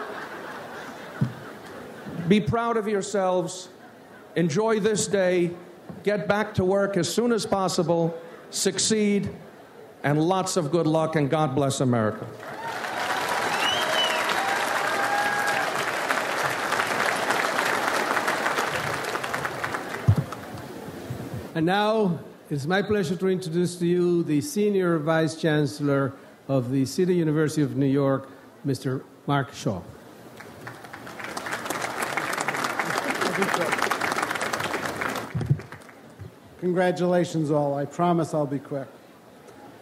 be proud of yourselves. Enjoy this day. Get back to work as soon as possible. Succeed. And lots of good luck, and God bless America. And now, it's my pleasure to introduce to you the Senior Vice Chancellor of the City University of New York, Mr. Mark Shaw. Congratulations all. I promise I'll be quick.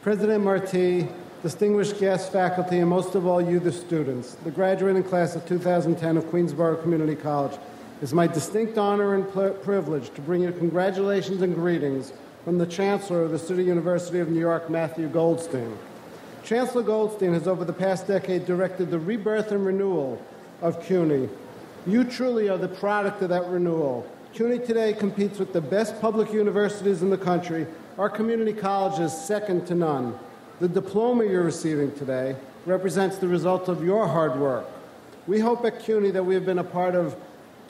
President Martí, distinguished guests, faculty, and most of all you, the students, the graduating class of 2010 of Queensborough Community College, it's my distinct honor and privilege to bring you congratulations and greetings from the Chancellor of the City University of New York, Matthew Goldstein. Chancellor Goldstein has over the past decade directed the rebirth and renewal of CUNY. You truly are the product of that renewal. CUNY today competes with the best public universities in the country. Our community college is second to none. The diploma you're receiving today represents the result of your hard work. We hope at CUNY that we have been a part of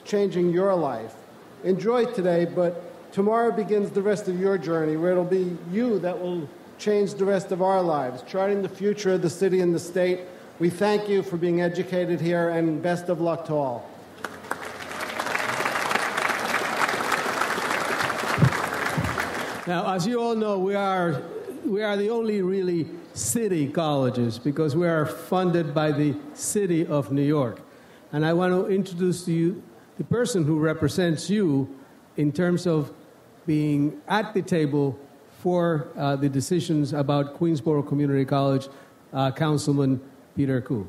changing your life. Enjoy today, but tomorrow begins the rest of your journey, where it'll be you that will change the rest of our lives, charting the future of the city and the state. We thank you for being educated here, and best of luck to all. Now, as you all know, we are the only really city colleges because we are funded by the City of New York. And I want to introduce to you the person who represents you in terms of being at the table for the decisions about Queensborough Community College, Councilman Peter Koo.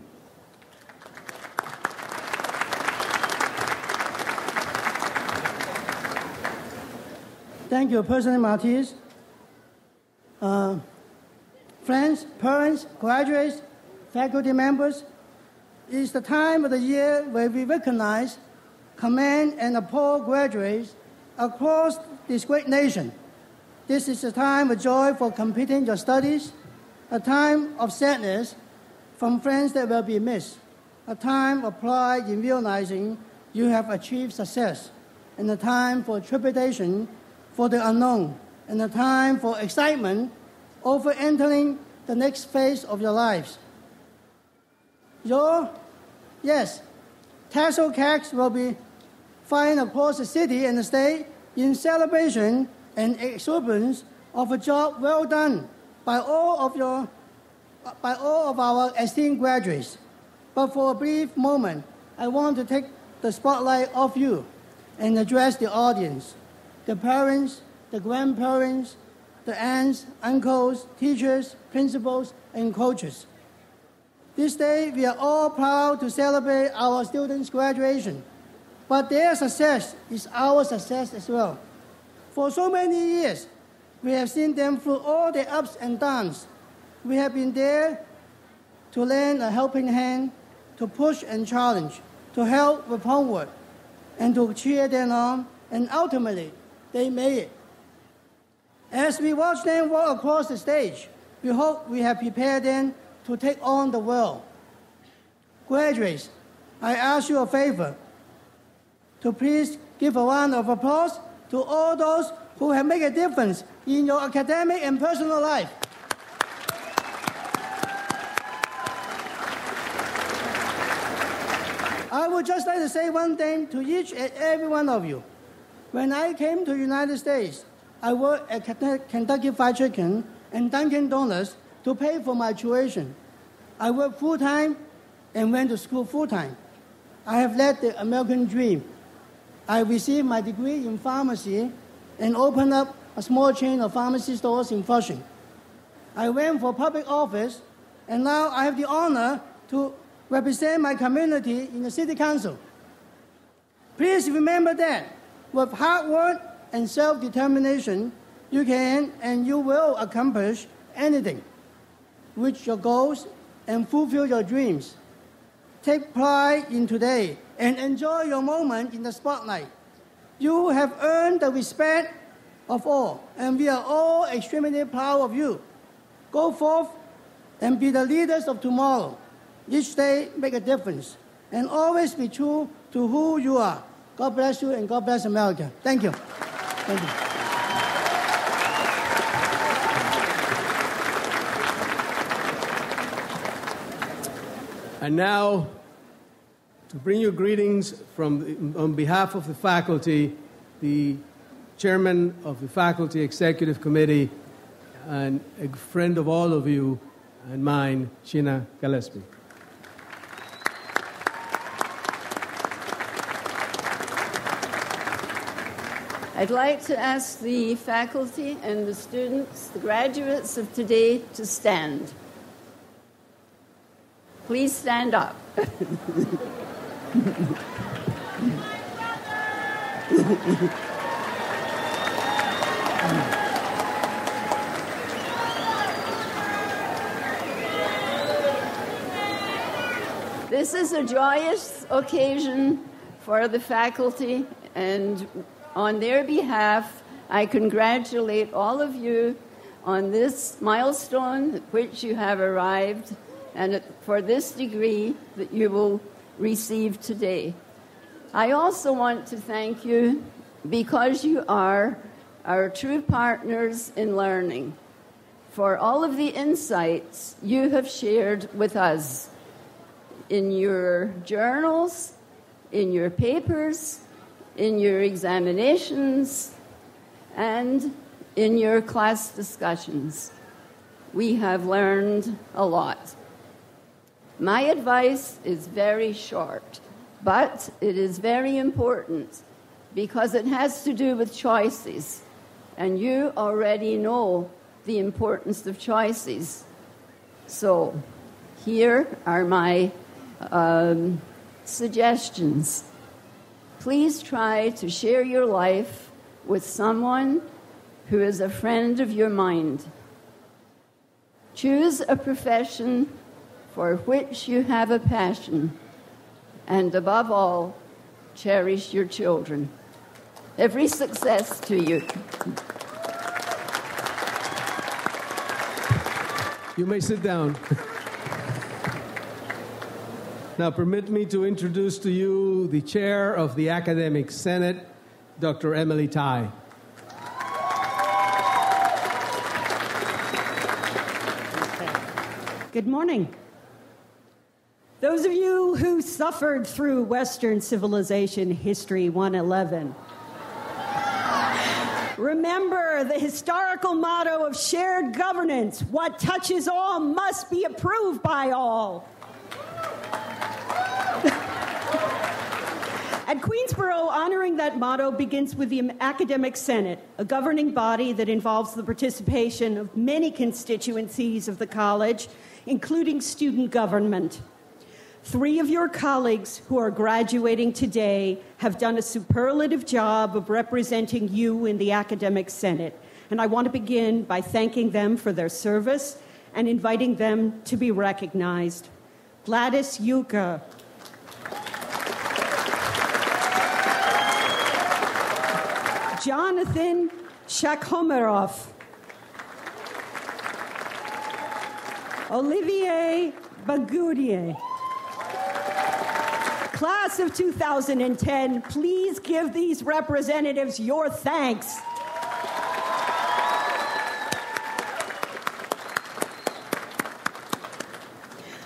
Thank you, President Martí. Friends, parents, graduates, faculty members, it is the time of the year where we recognize, commend, and applaud graduates across this great nation. This is a time of joy for completing your studies, a time of sadness from friends that will be missed, a time of pride in realizing you have achieved success, and a time for trepidation for the unknown, and a time for excitement over entering the next phase of your lives. Tassel cakes will be flying across the city and the state in celebration and exuberance of a job well done by all of our esteemed graduates. But for a brief moment, I want to take the spotlight off you and address the audience, the parents, the grandparents, the aunts, uncles, teachers, principals, and coaches. This day, we are all proud to celebrate our students' graduation, but their success is our success as well. For so many years, we have seen them through all the ups and downs. We have been there to lend a helping hand, to push and challenge, to help with homework, and to cheer them on, and ultimately, they made it. As we watch them walk across the stage, we hope we have prepared them to take on the world. Graduates, I ask you a favor, to please give a round of applause to all those who have made a difference in your academic and personal life. I would just like to say one thing to each and every one of you. When I came to the United States, I worked at Kentucky Fried Chicken and Dunkin' Donuts to pay for my tuition. I worked full-time and went to school full-time. I have led the American dream. I received my degree in pharmacy and opened up a small chain of pharmacy stores in Flushing. I ran for public office, and now I have the honor to represent my community in the city council. Please remember that with hard work and self-determination, you can and you will accomplish anything. Reach your goals and fulfill your dreams. Take pride in today and enjoy your moment in the spotlight. You have earned the respect of all, and we are all extremely proud of you. Go forth and be the leaders of tomorrow. Each day make a difference, and always be true to who you are. God bless you, and God bless America. Thank you. Thank you. And now, to bring you greetings on behalf of the faculty, the chairman of the Faculty Executive Committee, and a friend of all of you and mine, Sheena Gillespie. I'd like to ask the faculty and the students, the graduates of today, to stand. Please stand up. This is a joyous occasion for the faculty, and on their behalf, I congratulate all of you on this milestone at which you have arrived, and for this degree that you will receive today. I also want to thank you because you are our true partners in learning, for all of the insights you have shared with us in your journals, in your papers, in your examinations, and in your class discussions. We have learned a lot. My advice is very short, but it is very important because it has to do with choices, and you already know the importance of choices. So here are my suggestions. Please try to share your life with someone who is a friend of your mind. Choose a profession for which you have a passion, and above all, cherish your children. Every success to you. You may sit down. Now, permit me to introduce to you the chair of the Academic Senate, Dr. Emily Tai. Good morning. Those of you who suffered through Western Civilization History 111, remember the historical motto of shared governance: what touches all must be approved by all. At Queensborough, honoring that motto begins with the Academic Senate, a governing body that involves the participation of many constituencies of the college, including student government. 3 of your colleagues who are graduating today have done a superlative job of representing you in the Academic Senate, and I want to begin by thanking them for their service and inviting them to be recognized. Gladys Yuka, Jonathan Shakhomerov, Olivier Bagoudier. Class of 2010, please give these representatives your thanks.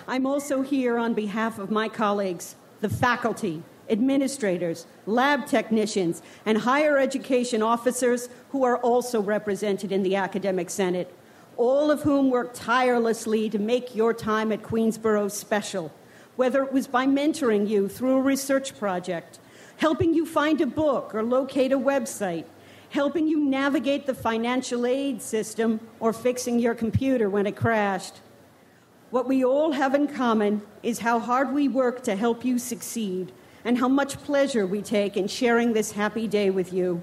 I'm also here on behalf of my colleagues, the faculty, administrators, lab technicians, and higher education officers who are also represented in the Academic Senate, all of whom work tirelessly to make your time at Queensborough special, whether it was by mentoring you through a research project, helping you find a book or locate a website, helping you navigate the financial aid system, or fixing your computer when it crashed. What we all have in common is how hard we work to help you succeed, and how much pleasure we take in sharing this happy day with you.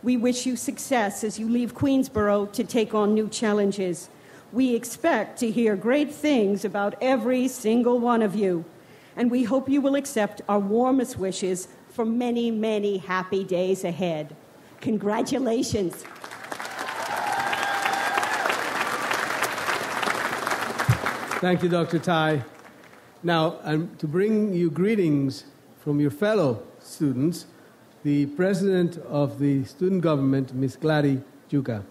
We wish you success as you leave Queensborough to take on new challenges. We expect to hear great things about every single one of you, and we hope you will accept our warmest wishes for many, many happy days ahead. Congratulations. Thank you, Dr. Tai. Now, to bring you greetings from your fellow students, the President of the Student Government, Ms. Gladys Yuka.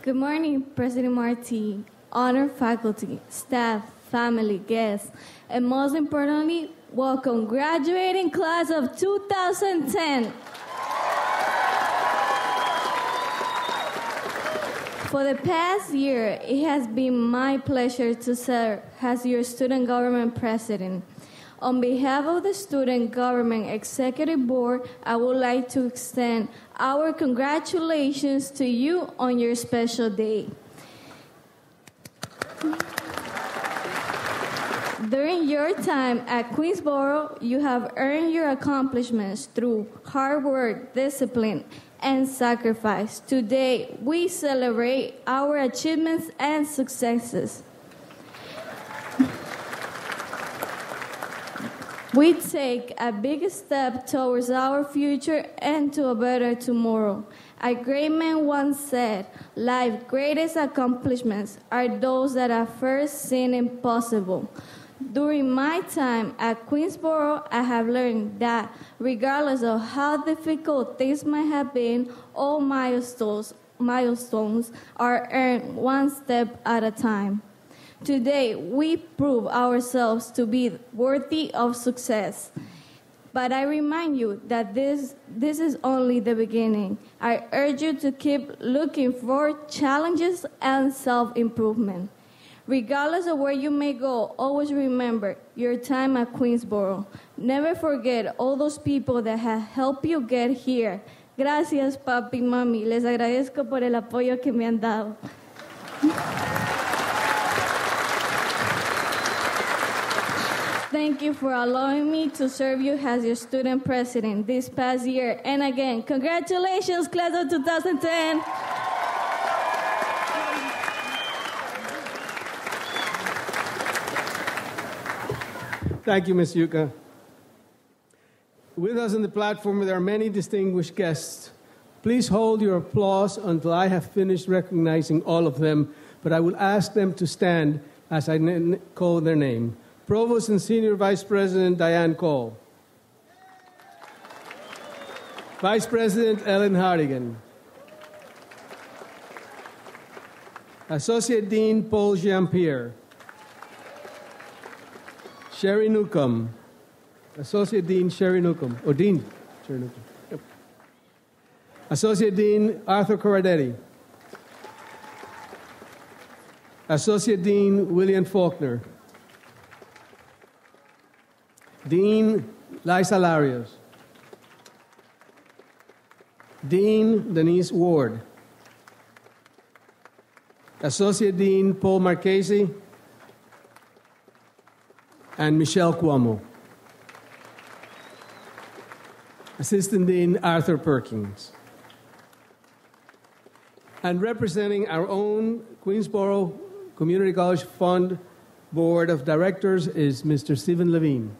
Good morning, President Martí, honored faculty, staff, family, guests, and most importantly, welcome graduating class of 2010. For the past year, it has been my pleasure to serve as your student government president. On behalf of the Student Government Executive Board, I would like to extend our congratulations to you on your special day. During your time at Queensborough, you have earned your accomplishments through hard work, discipline, and sacrifice. Today, we celebrate our achievements and successes. We take a big step towards our future and to a better tomorrow. A great man once said, life's greatest accomplishments are those that are first seen impossible. During my time at Queensborough, I have learned that regardless of how difficult things might have been, all milestones are earned one step at a time. Today, we prove ourselves to be worthy of success. But I remind you that this is only the beginning. I urge you to keep looking for challenges and self-improvement. Regardless of where you may go, always remember your time at Queensborough. Never forget all those people that have helped you get here. Gracias, papi, mami. Les agradezco por el apoyo que me han dado. Thank you for allowing me to serve you as your student president this past year. And again, congratulations, class of 2010. Thank you, Ms. Yuka. With us on the platform, there are many distinguished guests Please hold your applause until I have finished recognizing all of them, but I will ask them to stand as I call their name. Provost and Senior Vice President Diane Cole. Vice President Ellen Hardigan. Associate Dean Paul Jean-Pierre. Sherry Newcomb. Associate Dean Sherry Newcomb. Or Dean Sherry Newcomb. Yep. Associate Dean Arthur Corradetti. Associate Dean William Faulkner. Dean Liza Larios. Dean Denise Ward. Associate Dean Paul Marchese and Michelle Cuomo. Assistant Dean Arthur Perkins. And representing our own Queensborough Community College Fund Board of Directors is Mr. Stephen Levine.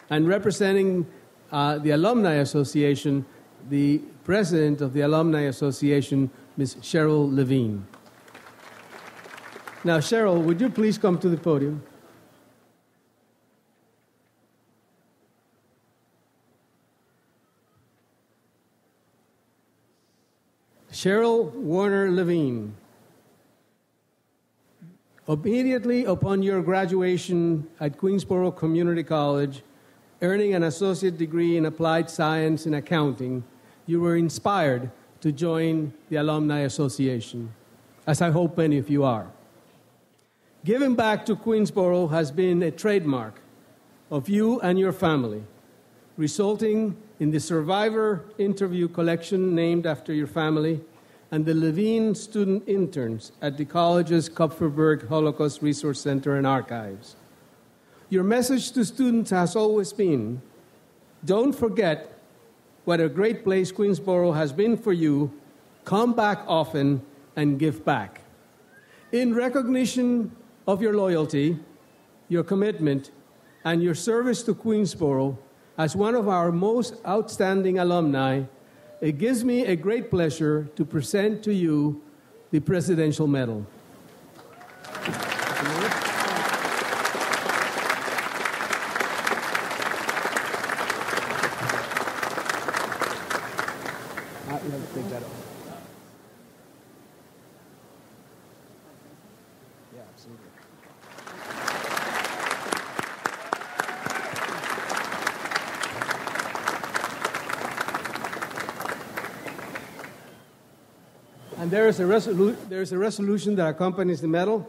And representing the Alumni Association, the President of the Alumni Association, Ms. Cheryl Levine. Now, Cheryl, would you please come to the podium? Cheryl Warner Levine. Immediately upon your graduation at Queensborough Community College, earning an associate degree in applied science and accounting, you were inspired to join the Alumni Association, as I hope many of you are. Giving back to Queensborough has been a trademark of you and your family, resulting in the Survivor Interview Collection named after your family and the Levine Student Interns at the college's Kupferberg Holocaust Resource Center and Archives. Your message to students has always been, don't forget what a great place Queensborough has been for you. Come back often and give back. In recognition of your loyalty, your commitment, and your service to Queensborough as one of our most outstanding alumni, it gives me a great pleasure to present to you the Presidential Medal. And there is a resolution that accompanies the medal.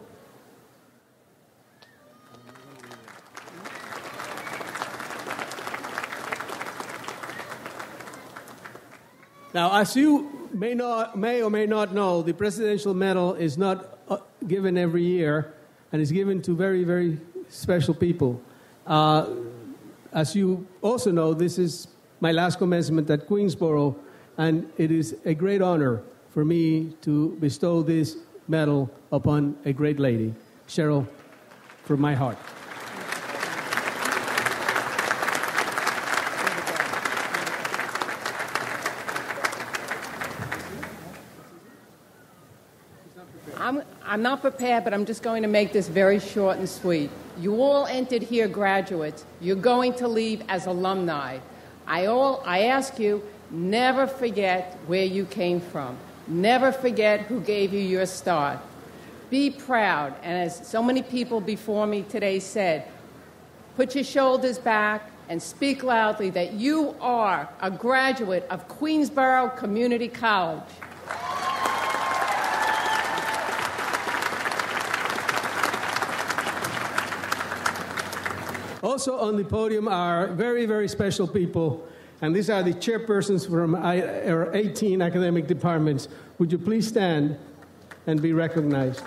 Now, as you may or may not know, the Presidential Medal is not given every year, and is given to very, very special people. As you also know, this is my last commencement at Queensborough, and it is a great honor for me to bestow this medal upon a great lady. Cheryl, from my heart. I'm not prepared, but I'm just going to make this very short and sweet. You all entered here graduates. You're going to leave as alumni. I ask you, never forget where you came from. Never forget who gave you your start. Be proud, and as so many people before me today said, put your shoulders back and speak loudly that you are a graduate of Queensborough Community College. Also on the podium are very, very special people, and these are the chairpersons from our 18 academic departments. Would you please stand and be recognized?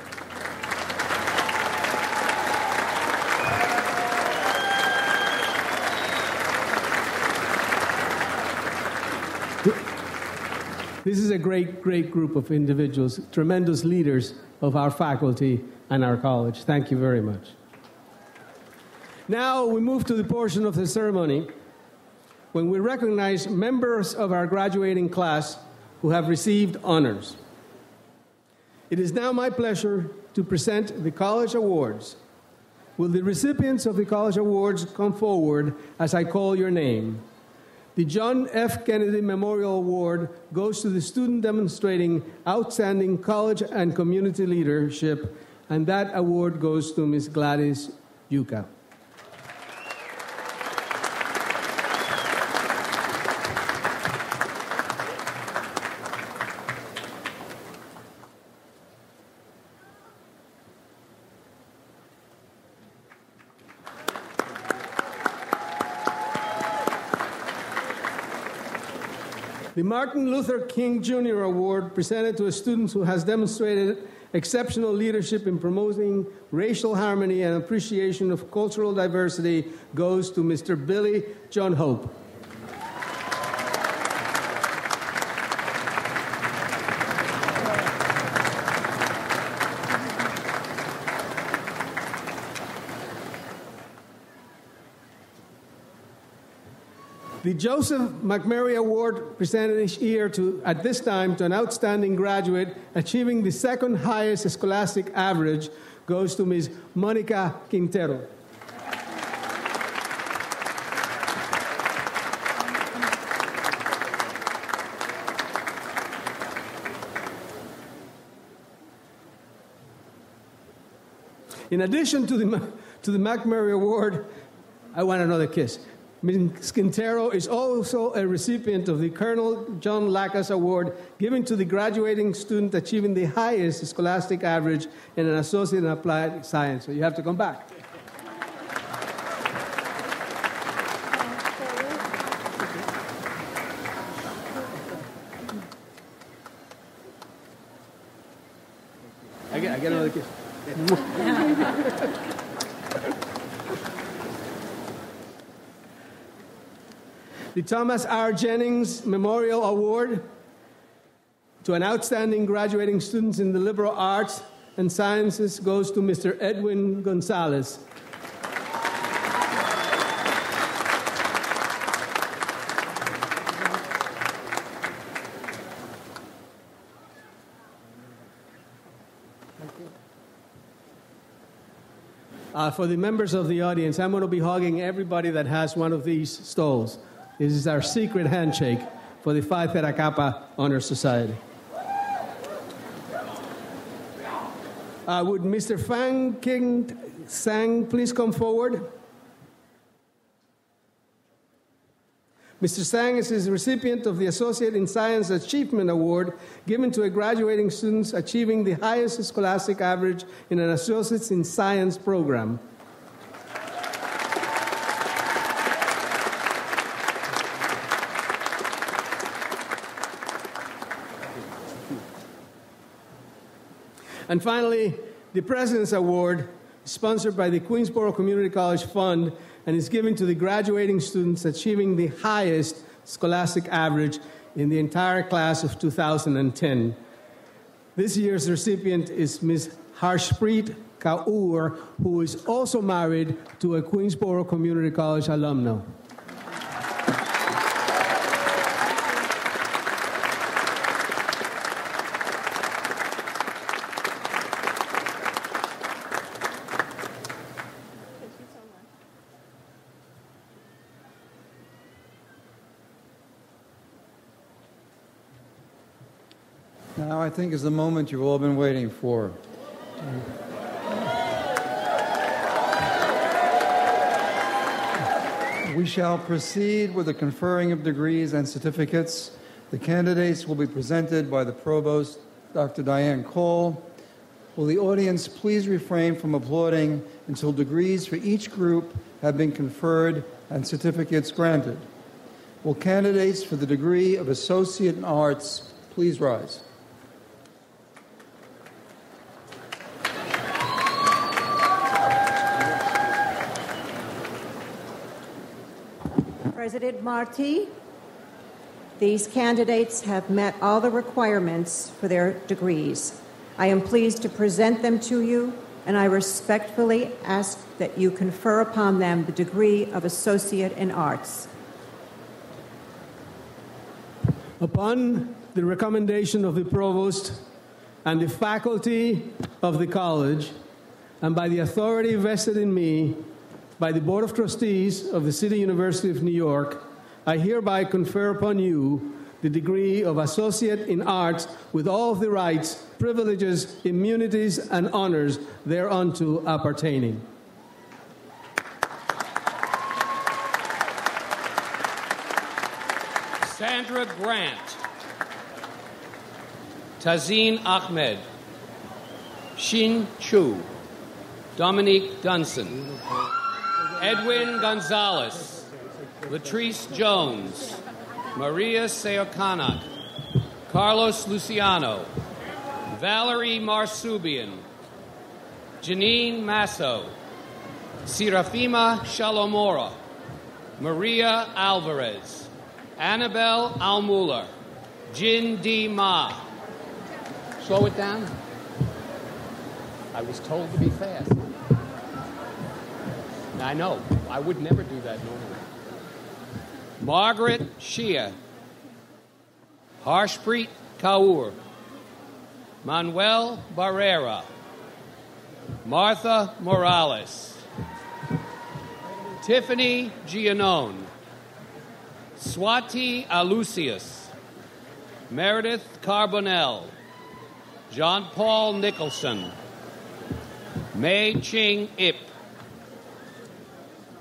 This is a great, great group of individuals, tremendous leaders of our faculty and our college. Thank you very much. Now we move to the portion of the ceremony when we recognize members of our graduating class who have received honors. It is now my pleasure to present the College Awards. Will the recipients of the College Awards come forward as I call your name? The John F. Kennedy Memorial Award goes to the student demonstrating outstanding college and community leadership, and that award goes to Ms. Gladys Yuka. The Martin Luther King Jr. Award, presented to a student who has demonstrated exceptional leadership in promoting racial harmony and appreciation of cultural diversity, goes to Mr. Billy John Hope. The Joseph Mcmurray Award, presented each year at this time to an outstanding graduate achieving the second highest scholastic average, goes to Ms. Monica Quintero. In addition to the Mcmurray Award, I want another kiss. Ms. Quintero is also a recipient of the Colonel John Lackas Award, given to the graduating student achieving the highest scholastic average in an associate in applied science. So you have to come back. I get another kiss. The Thomas R. Jennings Memorial Award to an outstanding graduating student in the liberal arts and sciences goes to Mr. Edwin Gonzalez. For the members of the audience, I'm going to be hugging everybody that has one of these stoles. This is our secret handshake for the Phi Theta Kappa Honor Society. Would Mr. Fang King Sang please come forward? Mr. Sang is the recipient of the Associate in Science Achievement Award, given to a graduating student achieving the highest scholastic average in an Associates in Science program. And finally, the President's Award, sponsored by the Queensborough Community College Fund, and is given to the graduating students achieving the highest scholastic average in the entire class of 2010. This year's recipient is Ms. Harshpreet Kaur, who is also married to a Queensborough Community College alumna. Now I think is the moment you've all been waiting for. We shall proceed with the conferring of degrees and certificates. The candidates will be presented by the Provost, Dr. Diane Cole. Will the audience please refrain from applauding until degrees for each group have been conferred and certificates granted? Will candidates for the degree of Associate in Arts please rise? President Martí, these candidates have met all the requirements for their degrees. I am pleased to present them to you, and I respectfully ask that you confer upon them the degree of Associate in Arts. Upon the recommendation of the provost and the faculty of the college, and by the authority vested in me by the Board of Trustees of the City University of New York, I hereby confer upon you the degree of Associate in Arts with all of the rights, privileges, immunities, and honors thereunto appertaining. Sandra Grant, Tazeen Ahmed, Shin Chu, Dominique Dunson, Edwin Gonzalez, Latrice Jones, Maria Seokanak, Carlos Luciano, Valerie Marsubian, Janine Masso, Serafima Shalomora, Maria Alvarez, Annabelle Almuller, Jin D. Ma. Slow it down. I was told to be fast. I know. I would never do that normally. Margaret Shia, Harshpreet Kaur, Manuel Barrera, Martha Morales, Tiffany Giannone, Swati Alucius, Meredith Carbonell, John Paul Nicholson, Mei Ching Ip,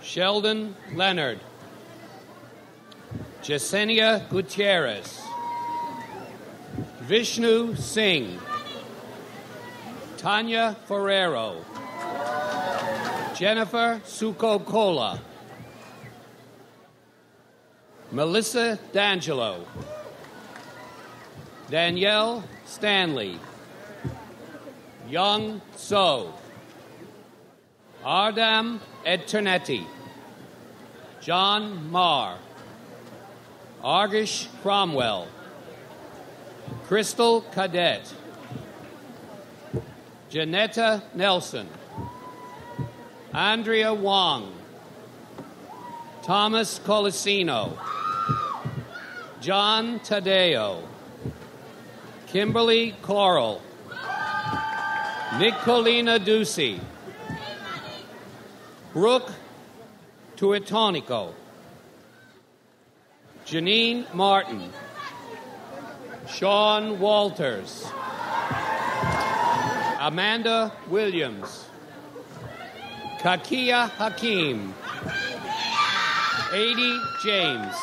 Sheldon Leonard, Jasenia Gutierrez, Vishnu Singh, Tanya Ferrero, Jennifer Suko-Kola, Melissa D'Angelo, Danielle Stanley, Young So, Ardam Edternetti, John Marr, Argish Cromwell, Crystal Cadet, Janetta Nelson, Andrea Wong, Thomas Colasino, John Tadeo, Kimberly Coral, Nicolina Ducey, Brooke Tuitonico, Janine Martin, Sean Walters, Amanda Williams, Kakia Hakim, Adie James,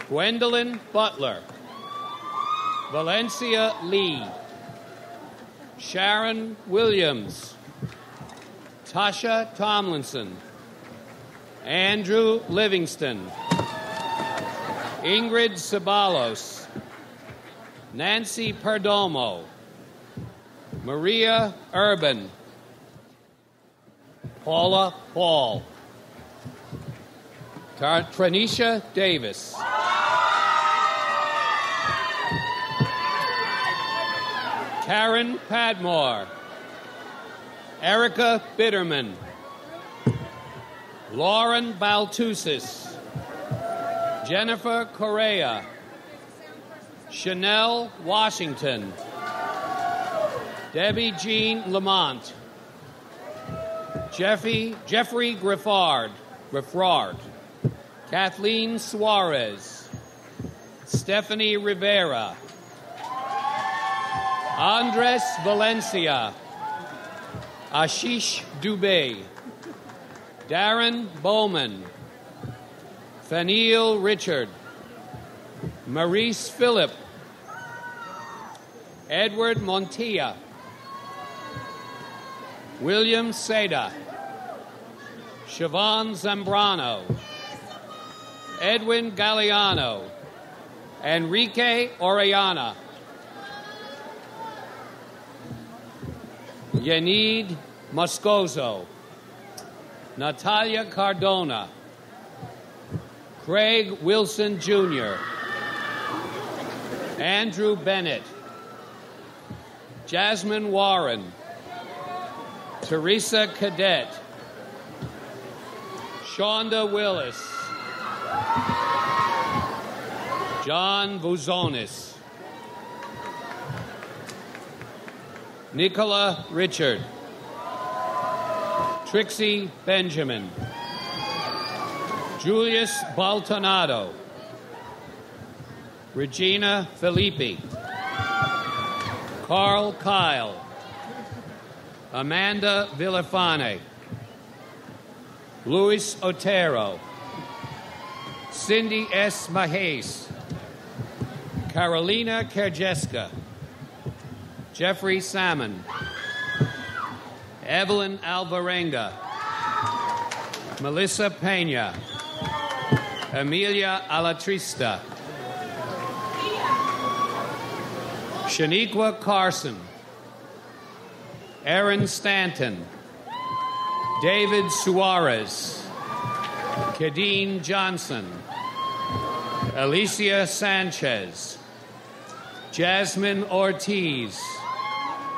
Gwendolyn Butler, Valencia Lee, Sharon Williams, Tasha Tomlinson, Andrew Livingston, Ingrid Ceballos, Nancy Perdomo, Maria Urban, Paula Paul, Tranisha Davis, Karen Padmore, Erica Bitterman, Lauren Baltusis, Jennifer Correa, Chanel Washington, Debbie Jean Lamont, Jeffrey Griffard, Kathleen Suarez, Stephanie Rivera, Andres Valencia, Ashish Dubé, Darren Bowman, Fanil Richard, Maurice Phillip, Edward Montilla, William Seda, Siobhan Zambrano, Edwin Galliano, Enrique Orellana, Yanid Moscoso, Natalia Cardona, Craig Wilson Jr., Andrew Bennett, Jasmine Warren, Teresa Cadet, Shonda Willis, John Vuzonis. Nicola Richard. Trixie Benjamin. Julius Baltonado. Regina Filippi. Carl Kyle. Amanda Villafane. Luis Otero. Cindy S. Mahes. Carolina Kerjeska. Jeffrey Salmon. Evelyn Alvarenga. Melissa Pena. Amelia Alatrista. Shaniqua Carson. Aaron Stanton. David Suarez. Kadeen Johnson. Alicia Sanchez. Jasmine Ortiz.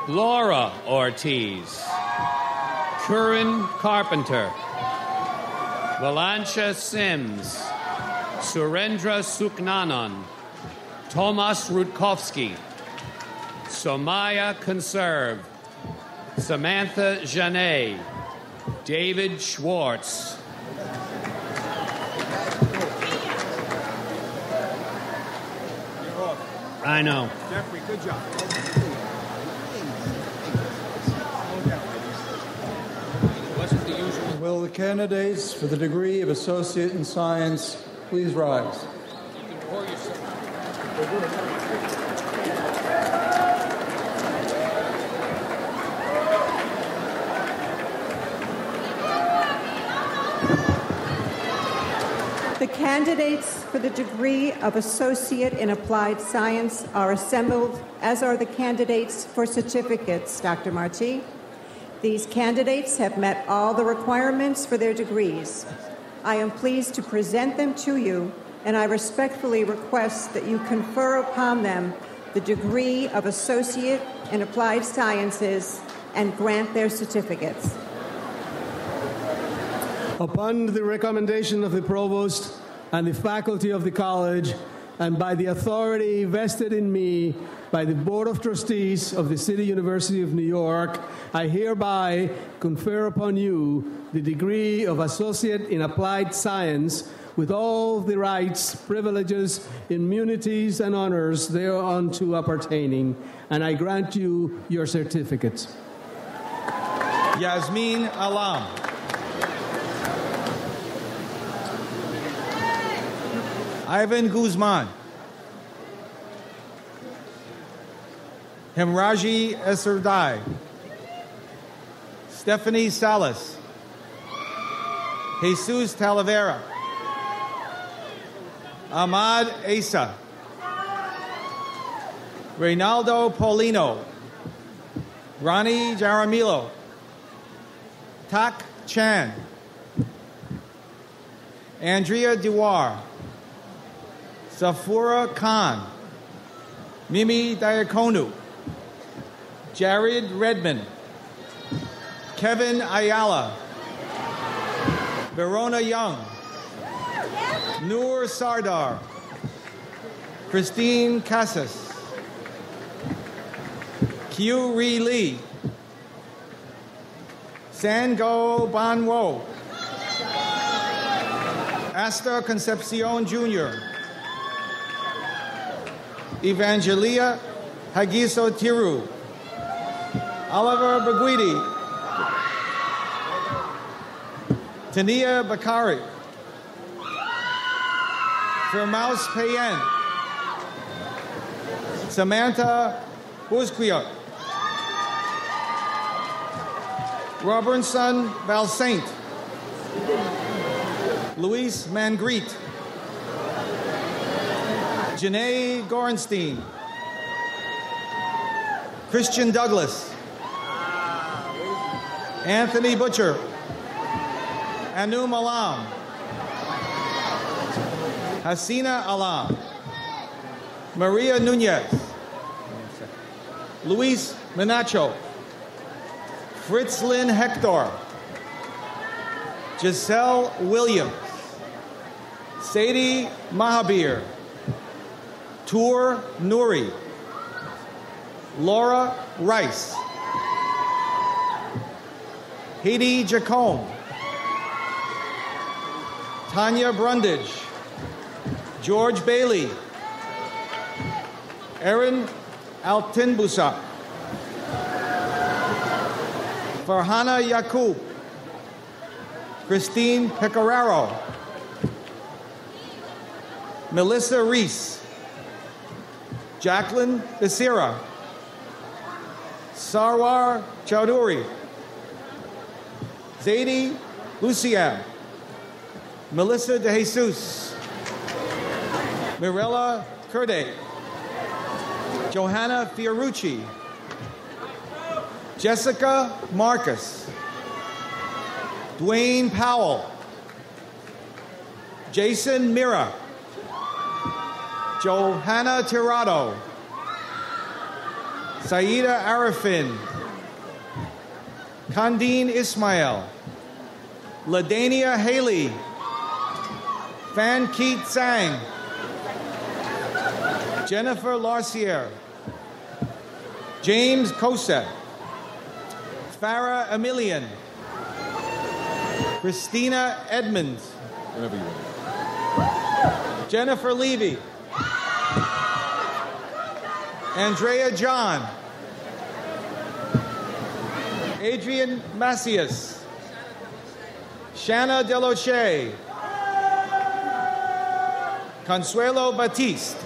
Laura Ortiz. Curran Carpenter. Valancha Sims. Surendra Suknanan. Tomas Rutkovsky. Somaya Conserve. Samantha Janet. David Schwartz. I know. Jeffrey, good job. Will the candidates for the degree of Associate in Science please rise? The candidates for the degree of Associate in Applied Science are assembled, as are the candidates for certificates, Dr. Marti. These candidates have met all the requirements for their degrees. I am pleased to present them to you, and I respectfully request that you confer upon them the degree of Associate in Applied Sciences and grant their certificates. Upon the recommendation of the Provost and the faculty of the college, and by the authority vested in me by the Board of Trustees of the City University of New York, I hereby confer upon you the degree of Associate in Applied Science with all the rights, privileges, immunities, and honors thereunto appertaining, and I grant you your certificates. Yasmin Alam. Ivan Guzman. Hemraji Eserdai. Stephanie Salas. Jesus Talavera. Ahmad Asa. Reynaldo Paulino. Ronnie Jaramillo. Tak Chan. Andrea Dewar. Safura Khan. Mimi Diakonu. Jared Redmond. Kevin Ayala. Verona Young. Noor Sardar. Christine Casas. Kyu Ri Lee. Sango Banwo. Asta Concepcion Jr. Evangelia Hagiso Tiru. Oliver Baguidi. Tania Bakari. Firmaus Payen. Samantha Busquiat. Robertson Valsaint. Luis Mangrit. Janae Gorenstein. Christian Douglas. Anthony Butcher. Anu Alam. Hasina Alam. Maria Nunez. Luis Menacho. Fritz Lynn Hector. Giselle Williams. Sadie Mahabir. Tur Nuri, Laura Rice, Haiti Jacome, Tanya Brundage, George Bailey, Erin Altinbusak, Farhana Yaqub, Christine Pecoraro, Melissa Reese, Jacqueline Becerra, Sarwar Chowdhury, Zaidi Luciab, Melissa De Jesus, Mirella Kurde, Johanna Fiorucci, Jessica Marcus, Dwayne Powell, Jason Mira, Johanna Tirado, Saida Arifin, Kandine Ismail, LaDania Haley, Fan Keat Sang, Jennifer Larcier, James Kosek, Farah Emilian, Christina Edmonds, Jennifer Levy, Andrea John, Adrian Macias, Shanna Deloche, Consuelo Batiste,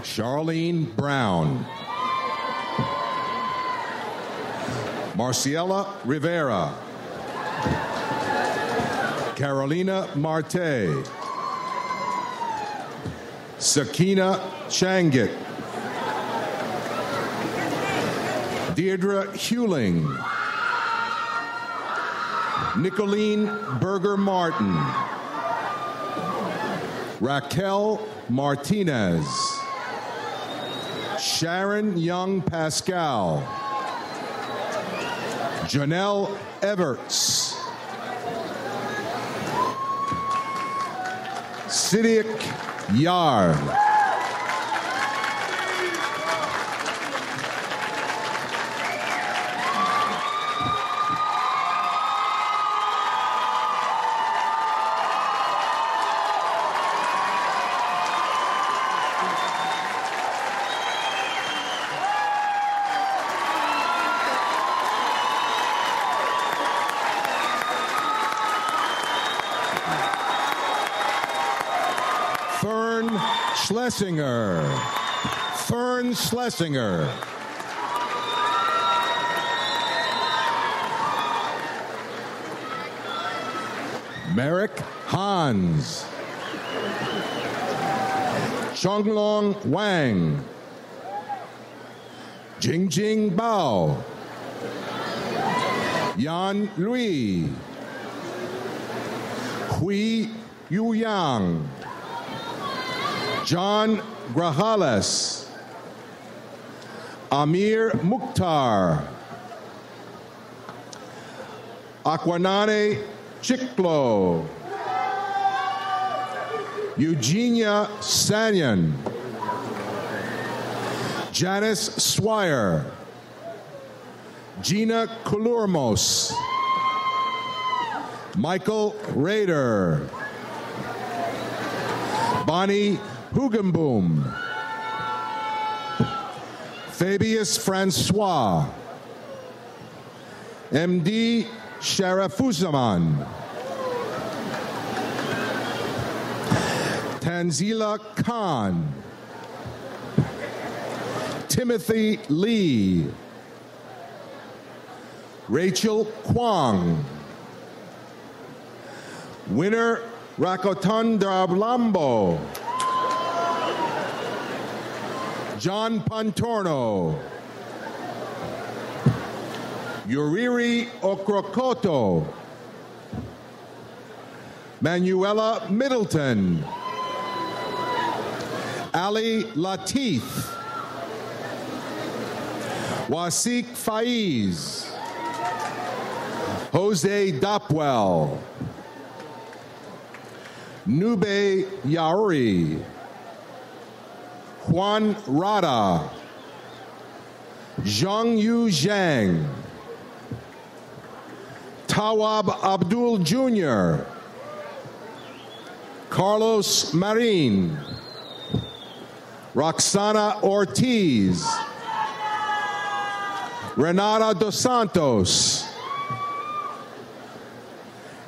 Charlene Brown, Marciela Rivera, Carolina Marte, Sakina Changit, Deirdre Hewling, Nicolene Berger Martin, Raquel Martinez, Sharon Young Pascal, Janelle Everts, Siddiq Yar, Fern Schlesinger, Merrick Hans, Chonglong Wang, Jingjing Bao, Yan Lui, Hui Yuyang, John Grajales, Amir Mukhtar, Aquanane Chiklo, Eugenia Sanyan, Janice Swire, Gina Kulurmos, Michael Rader, Bonnie Hugenboom, Fabius Francois, MD Sharafuzaman, Tanzila Khan, Timothy Lee, Rachel Kwong, Winner Rakotandra Lambo, John Pantorno, Yuriri Okrokoto, Manuela Middleton, Ali Latif, Wasik Faiz, Jose Dopwell, Nube Yauri, Juan Rada, Zhongyu Zhang, Tawab Abdul Jr., Carlos Marin, Roxana Ortiz, Renata Dos Santos,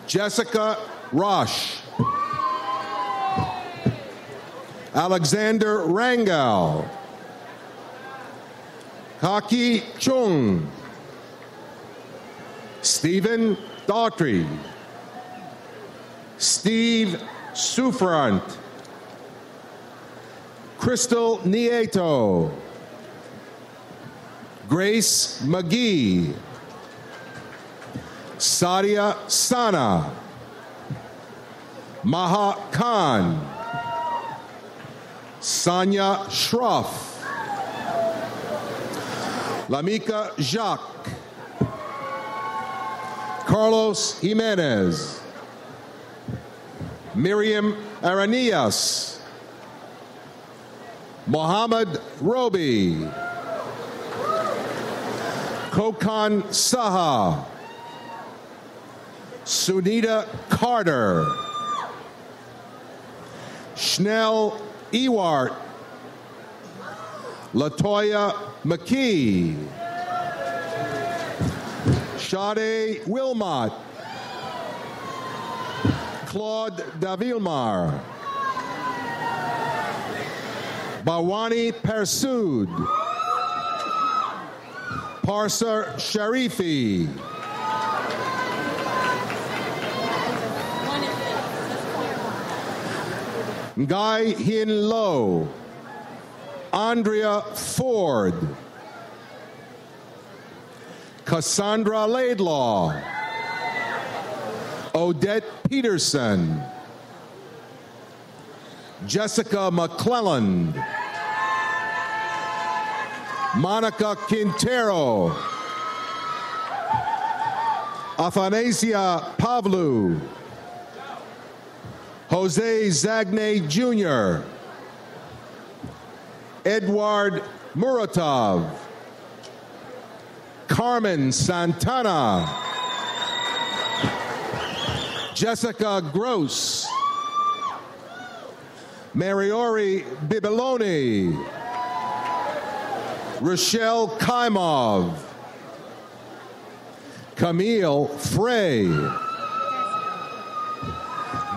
Jessica Roche, Alexander Rangel, Kaki Chung, Stephen Daughtry, Steve Sufrant, Crystal Nieto, Grace McGee, Sadia Sana, Maha Khan, Sanya Shroff, Lamika Jacques, Carlos Jimenez, Miriam Aranias, Mohammed Robi, Kokan Saha, Sunita Carter, Schnell Ewart, Latoya McKee, Sade Wilmot, Claude Davilmar, Bawani Persood, Parsa Sharifi, Guy Hin Lo, Andrea Ford, Cassandra Laidlaw, Odette Peterson, Jessica McClelland, Monica Quintero, Athanasia Pavlou, Jose Zagne Jr., Edward Muratov, Carmen Santana, Jessica Gross, Mariori Bibiloni, Rochelle Kaimov, Camille Frey,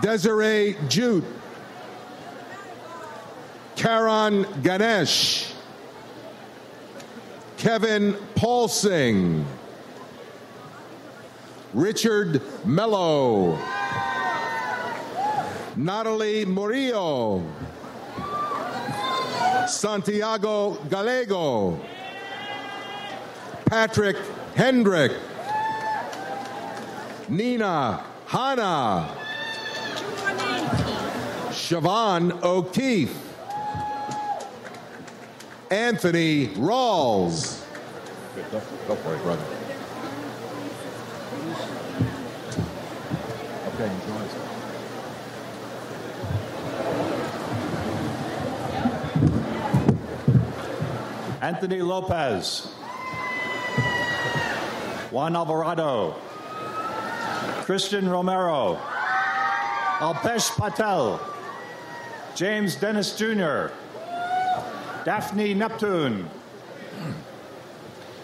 Desiree Jute, Karan Ganesh, Kevin Paulsing, Richard Mello, Natalie Murillo, Santiago Gallego, Patrick Hendrick, Nina Hanna, Siobhan O'Keefe, Anthony Rawls. Go for it, brother. Okay, enjoy it. Anthony Lopez, Juan Alvarado, Christian Romero, Alpesh Patel, James Dennis Jr., Daphne Neptune,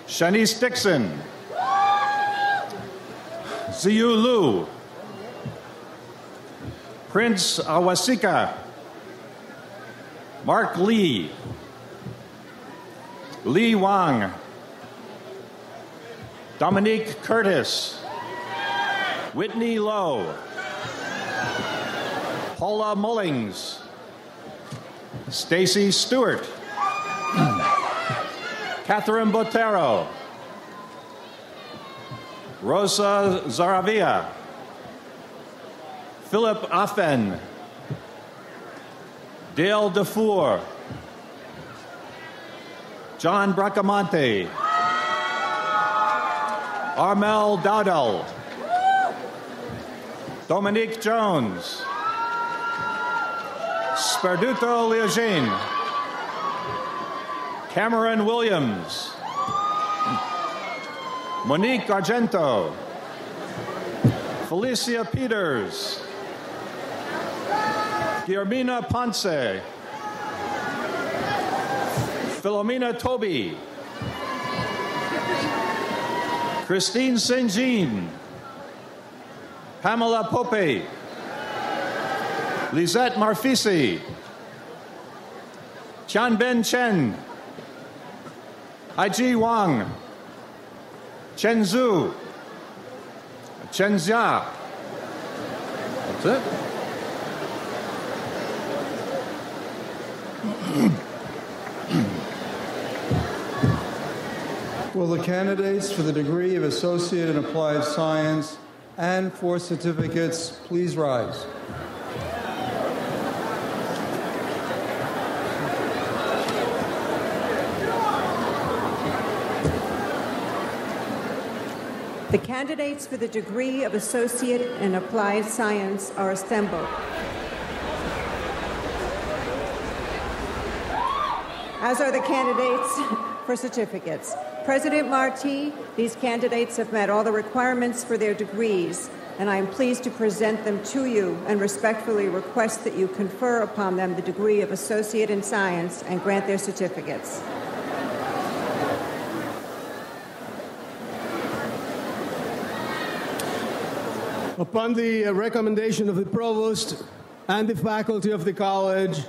Shanice Dixon, Ziyu Lu, Prince Awasika, Mark Lee, Lee Wang, Dominique Curtis, Whitney Lowe, Paula Mullings, Stacy Stewart, Catherine Botero, Rosa Zaravia, Philip Afen, Dale DeFour, John Bracamonte, Armel Dowdell, Dominique Jones, Sperduto Leogene. Cameron Williams. Monique Argento. Felicia Peters. Guillermina Ponce. Philomena Toby. Christine St. Jean. Pamela Pope. Lisette Marfisi. Chan Ben Chen. Haiji Wang. Chen Zhu. Chen Xia. That's it. Will the candidates for the degree of Associate in Applied Science and for certificates please rise? The candidates for the degree of Associate in Applied Science are assembled. As are the candidates for certificates. President Martí, these candidates have met all the requirements for their degrees, and I am pleased to present them to you and respectfully request that you confer upon them the degree of Associate in Science and grant their certificates. Upon the recommendation of the Provost and the faculty of the college,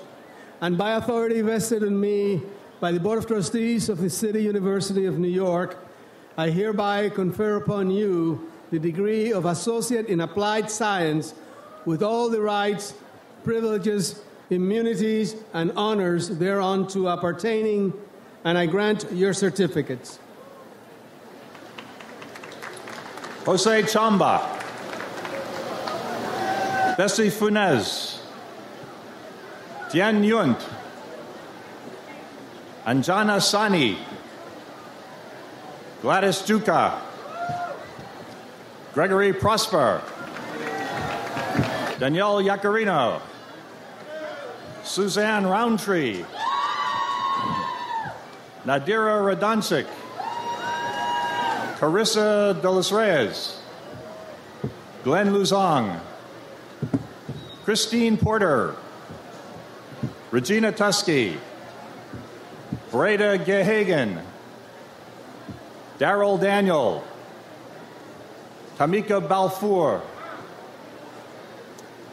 and by authority vested in me by the Board of Trustees of the City University of New York, I hereby confer upon you the degree of Associate in Applied Science with all the rights, privileges, immunities, and honors thereunto appertaining, and I grant your certificates. Jose Chamba. Bessie Funes. Tian Yunt. Anjana Sani. Gladys Duca. Gregory Prosper. Danielle Yacarino. Suzanne Roundtree. Nadira Radoncic. Carissa de los Reyes. Glenn Luzong. Christine Porter. Regina Tusky. Breda Gehagen. Daryl Daniel. Tamika Balfour.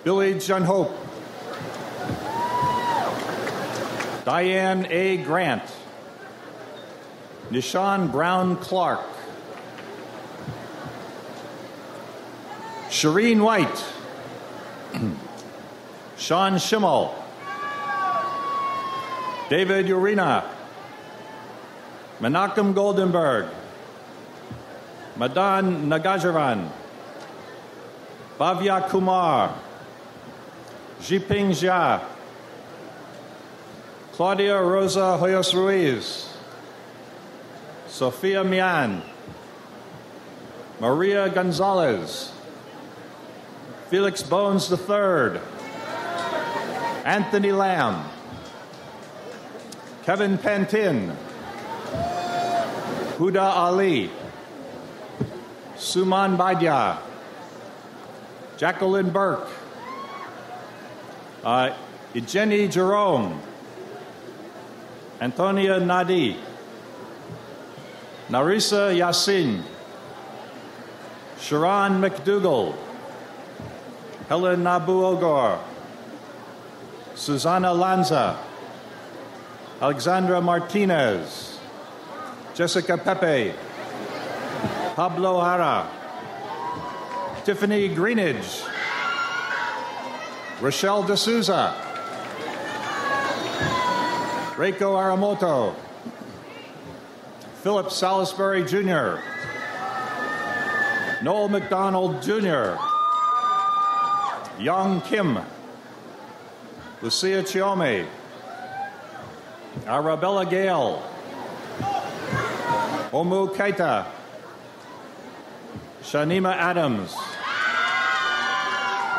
Billy Junhope. Diane A. Grant. Nishan Brown Clark. Shireen White. Sean Schimmel. David Urena. Menachem Goldenberg. Madan Nagajavan. Bhavya Kumar. Jiping Jia. Claudia Rosa Hoyos Ruiz. Sofia Mian. Maria Gonzalez. Felix Bones III. Anthony Lamb. Kevin Pantin. Huda Ali. Suman Baidya. Jacqueline Burke. Jenny Jerome. Antonia Nadi. Narisa Yassin. Sharon McDougall. Helen Nabu-Ogor. Susanna Lanza. Alexandra Martinez. Jessica Pepe. Pablo Hara. Tiffany Greenidge. Rochelle D'Souza. Reiko Aramoto. Philip Salisbury Jr. Noel McDonald Jr. Young Kim. Lucia Chiome. Arabella Gale. Omu Keita. Shanima Adams.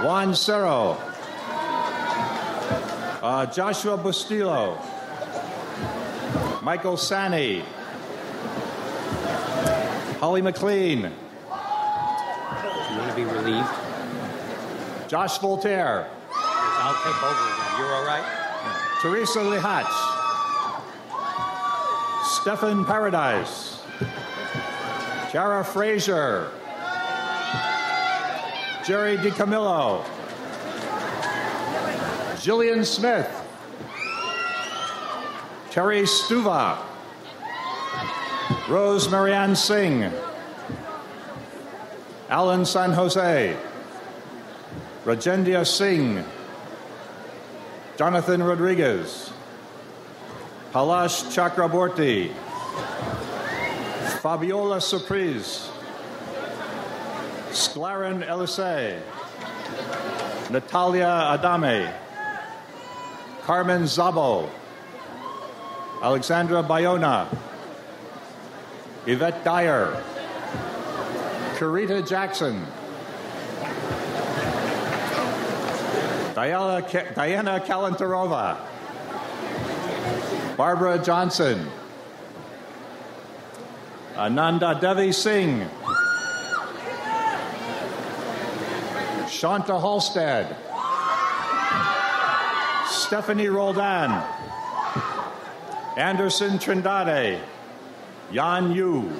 Juan Cerro. Joshua Bustillo, Michael Sani, Holly McLean. You want to be relieved? Josh Voltaire. I'll take over again. You're all right? Teresa Lihach. Stephen Paradise. Tara Frazier. Jerry DiCamillo. Jillian Smith. Terry Stuva. Rose Marianne Singh. Alan San Jose. Rajendia Singh. Jonathan Rodriguez. Palash Chakraborty. Fabiola Surprise. Sklarin Elisee. Natalia Adame. Carmen Zabo. Alexandra Bayona. Yvette Dyer. Karita Jackson. Diana Kalantarova. Barbara Johnson. Ananda Devi Singh. Shanta Halstead. Stephanie Roldan. Anderson Trindade. Yan Yu.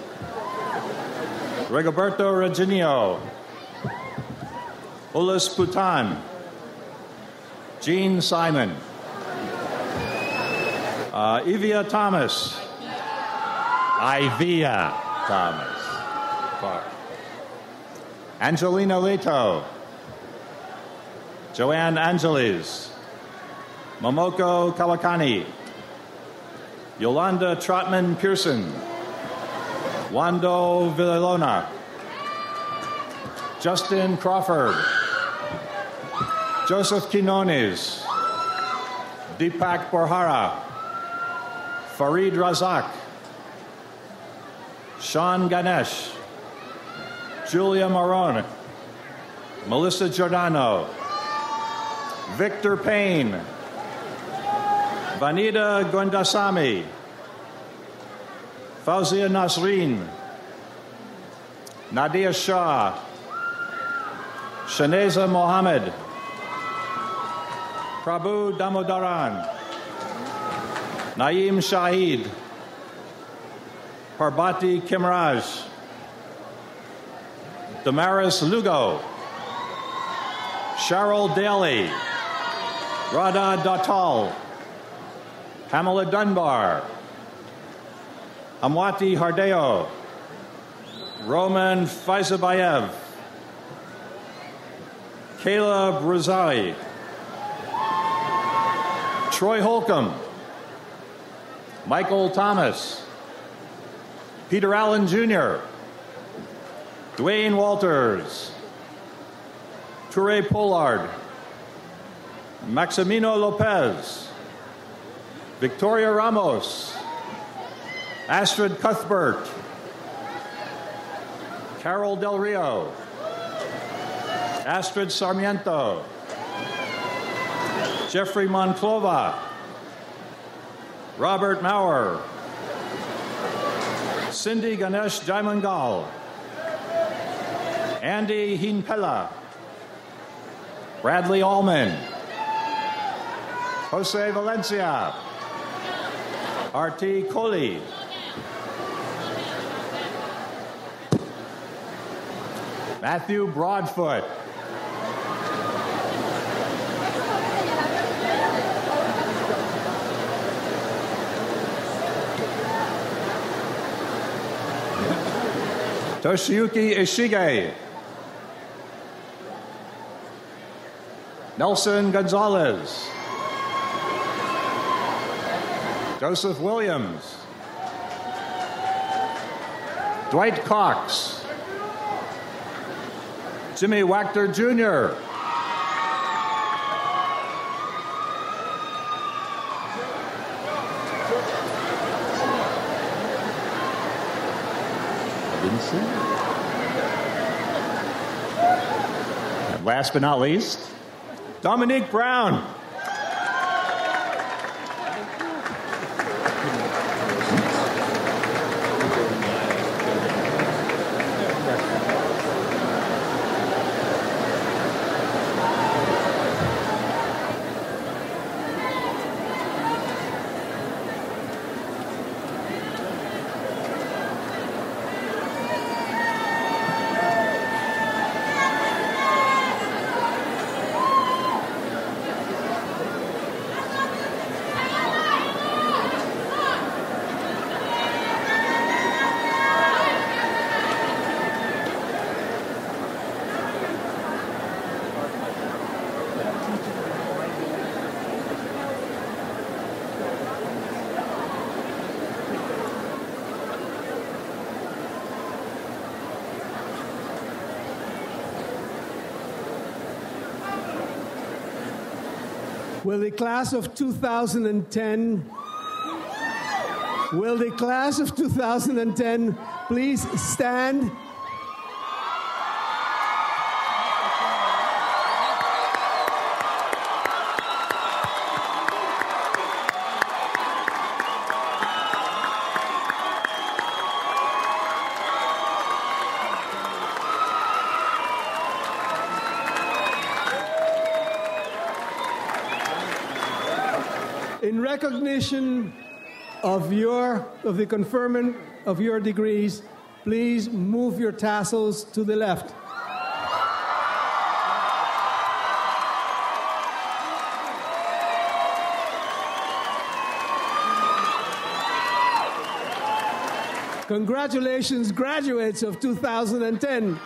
Rigoberto Reginio. Ulis Putan. Jean Simon. Evia Thomas. Ivia Thomas. Angelina Leto. Joanne Angeles. Momoko Kawakani. Yolanda Trotman Pearson. Wando Villalona. Justin Crawford. Joseph Quinones. Deepak Borhara. Farid Razak. Sean Ganesh. Julia Marone. Melissa Giordano. Victor Payne. Vanita Gondasamy. Fauzia Nasreen. Nadia Shah. Shaneza Mohammed. Prabhu Damodaran. Naeem Shahid. Parbati Kimraj. Damaris Lugo. Cheryl Daly. Radha Datal. Pamela Dunbar. Amwati Hardeo. Roman Faizabayev. Kayla Bruzali. Troy Holcomb. Michael Thomas. Peter Allen Jr. Dwayne Walters. Toure Pollard. Maximino Lopez. Victoria Ramos. Astrid Cuthbert. Carol Del Rio. Astrid Sarmiento. Jeffrey Monclova. Robert Maurer. Cindy Ganesh Jaimangal. Andy Hinpella. Bradley Allman. Jose Valencia. R.T. Coley. Matthew Broadfoot. Toshiyuki Ishige. Nelson Gonzalez. Joseph Williams. Dwight Cox. Jimmy Wachter Jr. And last but not least, Dominique Brown. Will the class of 2010 please stand? In recognition of the conferment of your degrees, please move your tassels to the left. Congratulations, graduates of 2010.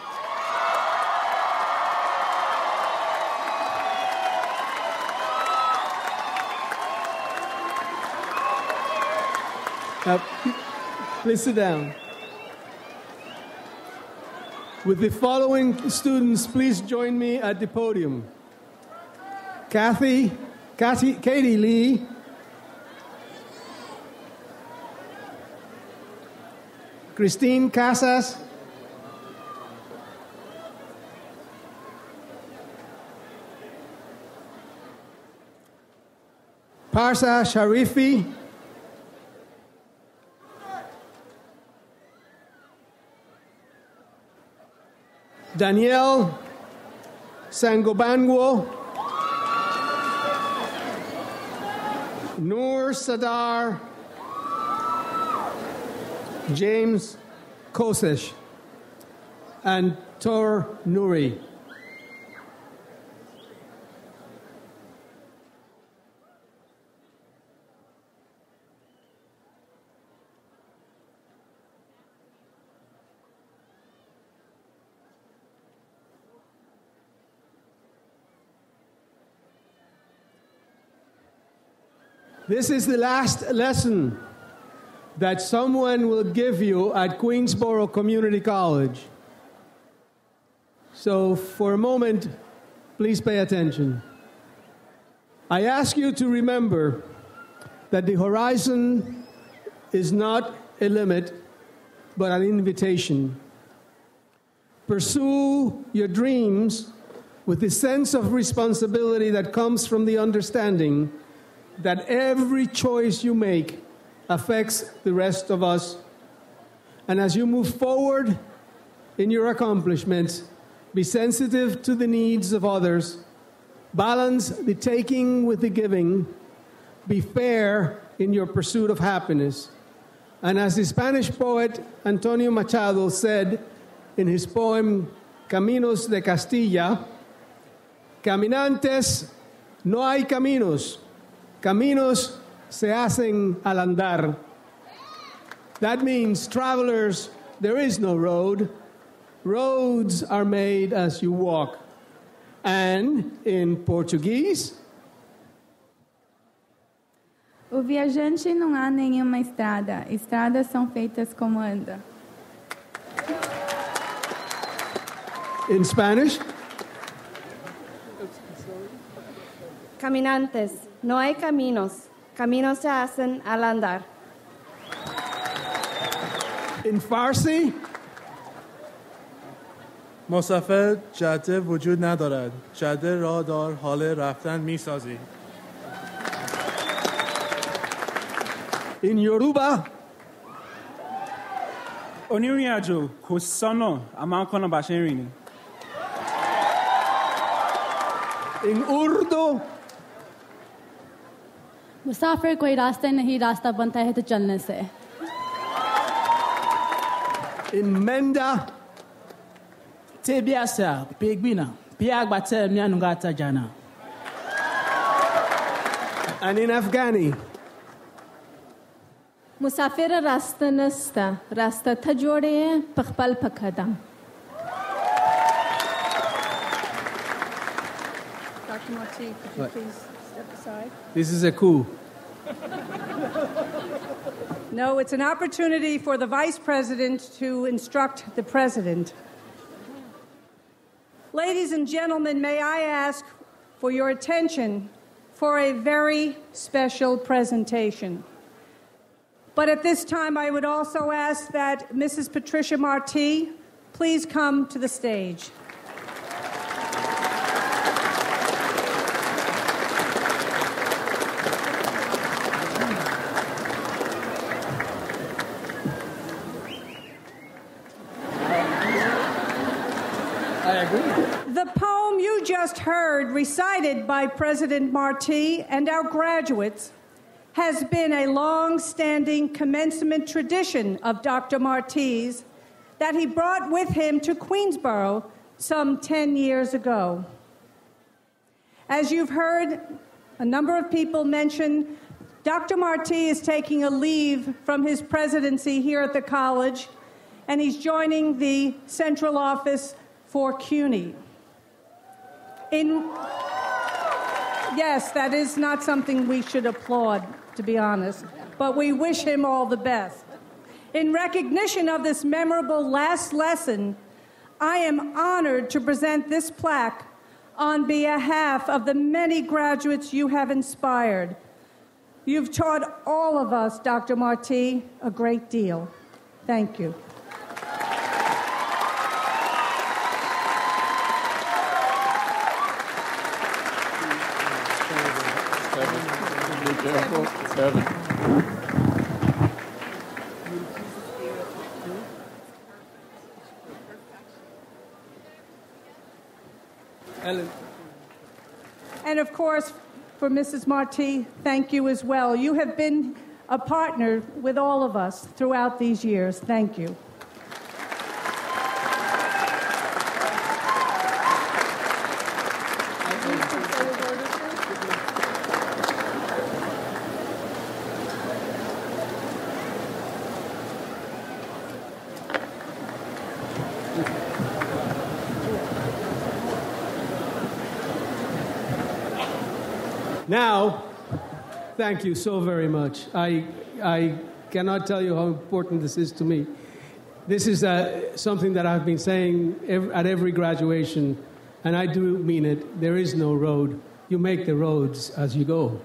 Please sit down. With the following students, please join me at the podium. Katie Lee, Christine Casas, Parsa Sharifi, Danielle Sangobanwo, Noor Sadar, James Kosesh, and Tor Nuri. This is the last lesson that someone will give you at Queensborough Community College. So for a moment, please pay attention. I ask you to remember that the horizon is not a limit, but an invitation. Pursue your dreams with the sense of responsibility that comes from the understanding that every choice you make affects the rest of us. And as you move forward in your accomplishments, be sensitive to the needs of others, balance the taking with the giving, be fair in your pursuit of happiness. And as the Spanish poet Antonio Machado said in his poem Caminos de Castilla, caminantes no hay caminos, caminos se hacen al andar. That means, travelers, there is no road. Roads are made as you walk. And in Portuguese, o viajante não há nenhuma estrada. Estradas são feitas como anda. In Spanish, caminantes, no hay caminos. Caminos se hacen al andar. In Farsi, مسافر جاده وجود ندارد. جاده راه دار حال رفتن میسازی. In Yoruba, onírìn àjò kò sọ́nà a máa ń kọ́nà bá ṣe ń rìn ni. In Urdu, मुसाफिर कोई रास्ते नहीं रास्ता बनता है तो चलने से. In Menda, Tebiasa, Pigbina, Piagbate, Mianugata Jana. And in Afghani, مسافر रास्ता नस्ता रास्ता था जोड़े हैं पखपल पखदम. Dr. Marti, could you please step aside? This is a coup. No, it's an opportunity for the Vice President to instruct the President. Ladies and gentlemen, may I ask for your attention for a very special presentation. But at this time, I would also ask that Mrs. Patricia Martí please come to the stage. The poem you just heard recited by President Martí and our graduates has been a long-standing commencement tradition of Dr. Martí's that he brought with him to Queensborough some 10 years ago. As you've heard a number of people mention, Dr. Martí is taking a leave from his presidency here at the college, and he's joining the central office for CUNY. Yes, that is not something we should applaud, to be honest, but we wish him all the best. In recognition of this memorable last lesson, I am honored to present this plaque on behalf of the many graduates you have inspired. You've taught all of us, Dr. Martí, a great deal. Thank you. Seven. Ellen. And of course, for Mrs. Martí, thank you as well. You have been a partner with all of us throughout these years. Thank you. Now, thank you so very much. I cannot tell you how important this is to me. This is something that I've been saying at every graduation, and I do mean it. There is no road. You make the roads as you go.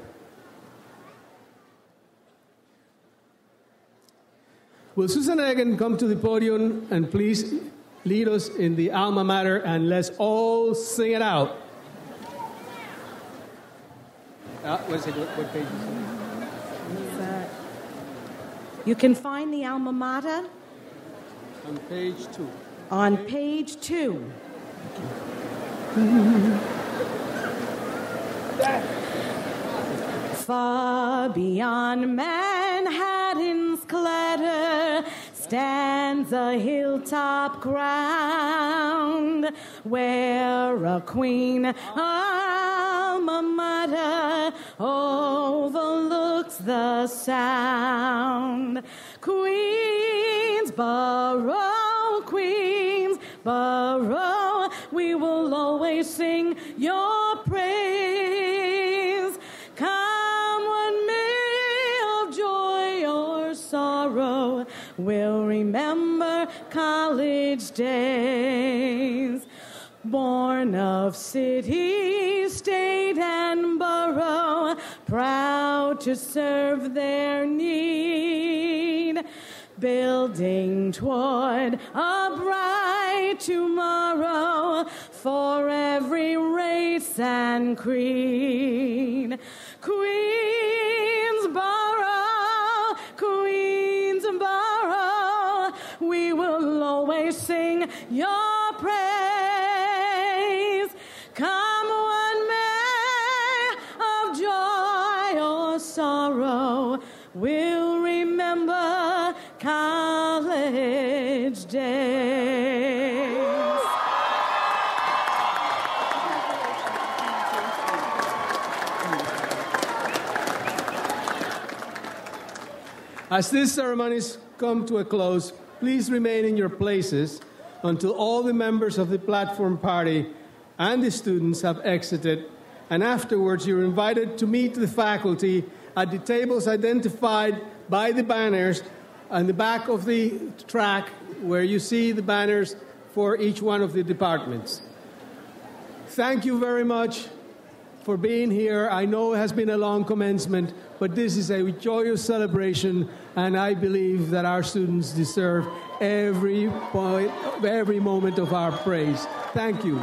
Will Susan Egan come to the podium and please lead us in the Alma Mater, and let's all sing it out. What page is it? You can find the Alma Mater on page 2. On page 2. Far beyond Manhattan's clatter stands a hilltop ground where a queen Alma Mater overlooks the sound. Queensborough, Queensborough, we will always sing your praise. Come what may of joy or sorrow, we'll remember college days. Born of city, state, and borough, proud to serve their need, building toward a bright tomorrow for every race and creed. Queensborough, Queensborough, we will always sing your praise. Come what may of joy or sorrow, we'll remember college days. As these ceremonies come to a close, please remain in your places until all the members of the platform party and the students have exited, and afterwards you're invited to meet the faculty at the tables identified by the banners on the back of the track where you see the banners for each one of the departments. Thank you very much. for being here. I know it has been a long commencement, but this is a joyous celebration, and I believe that our students deserve every moment of our praise. Thank you.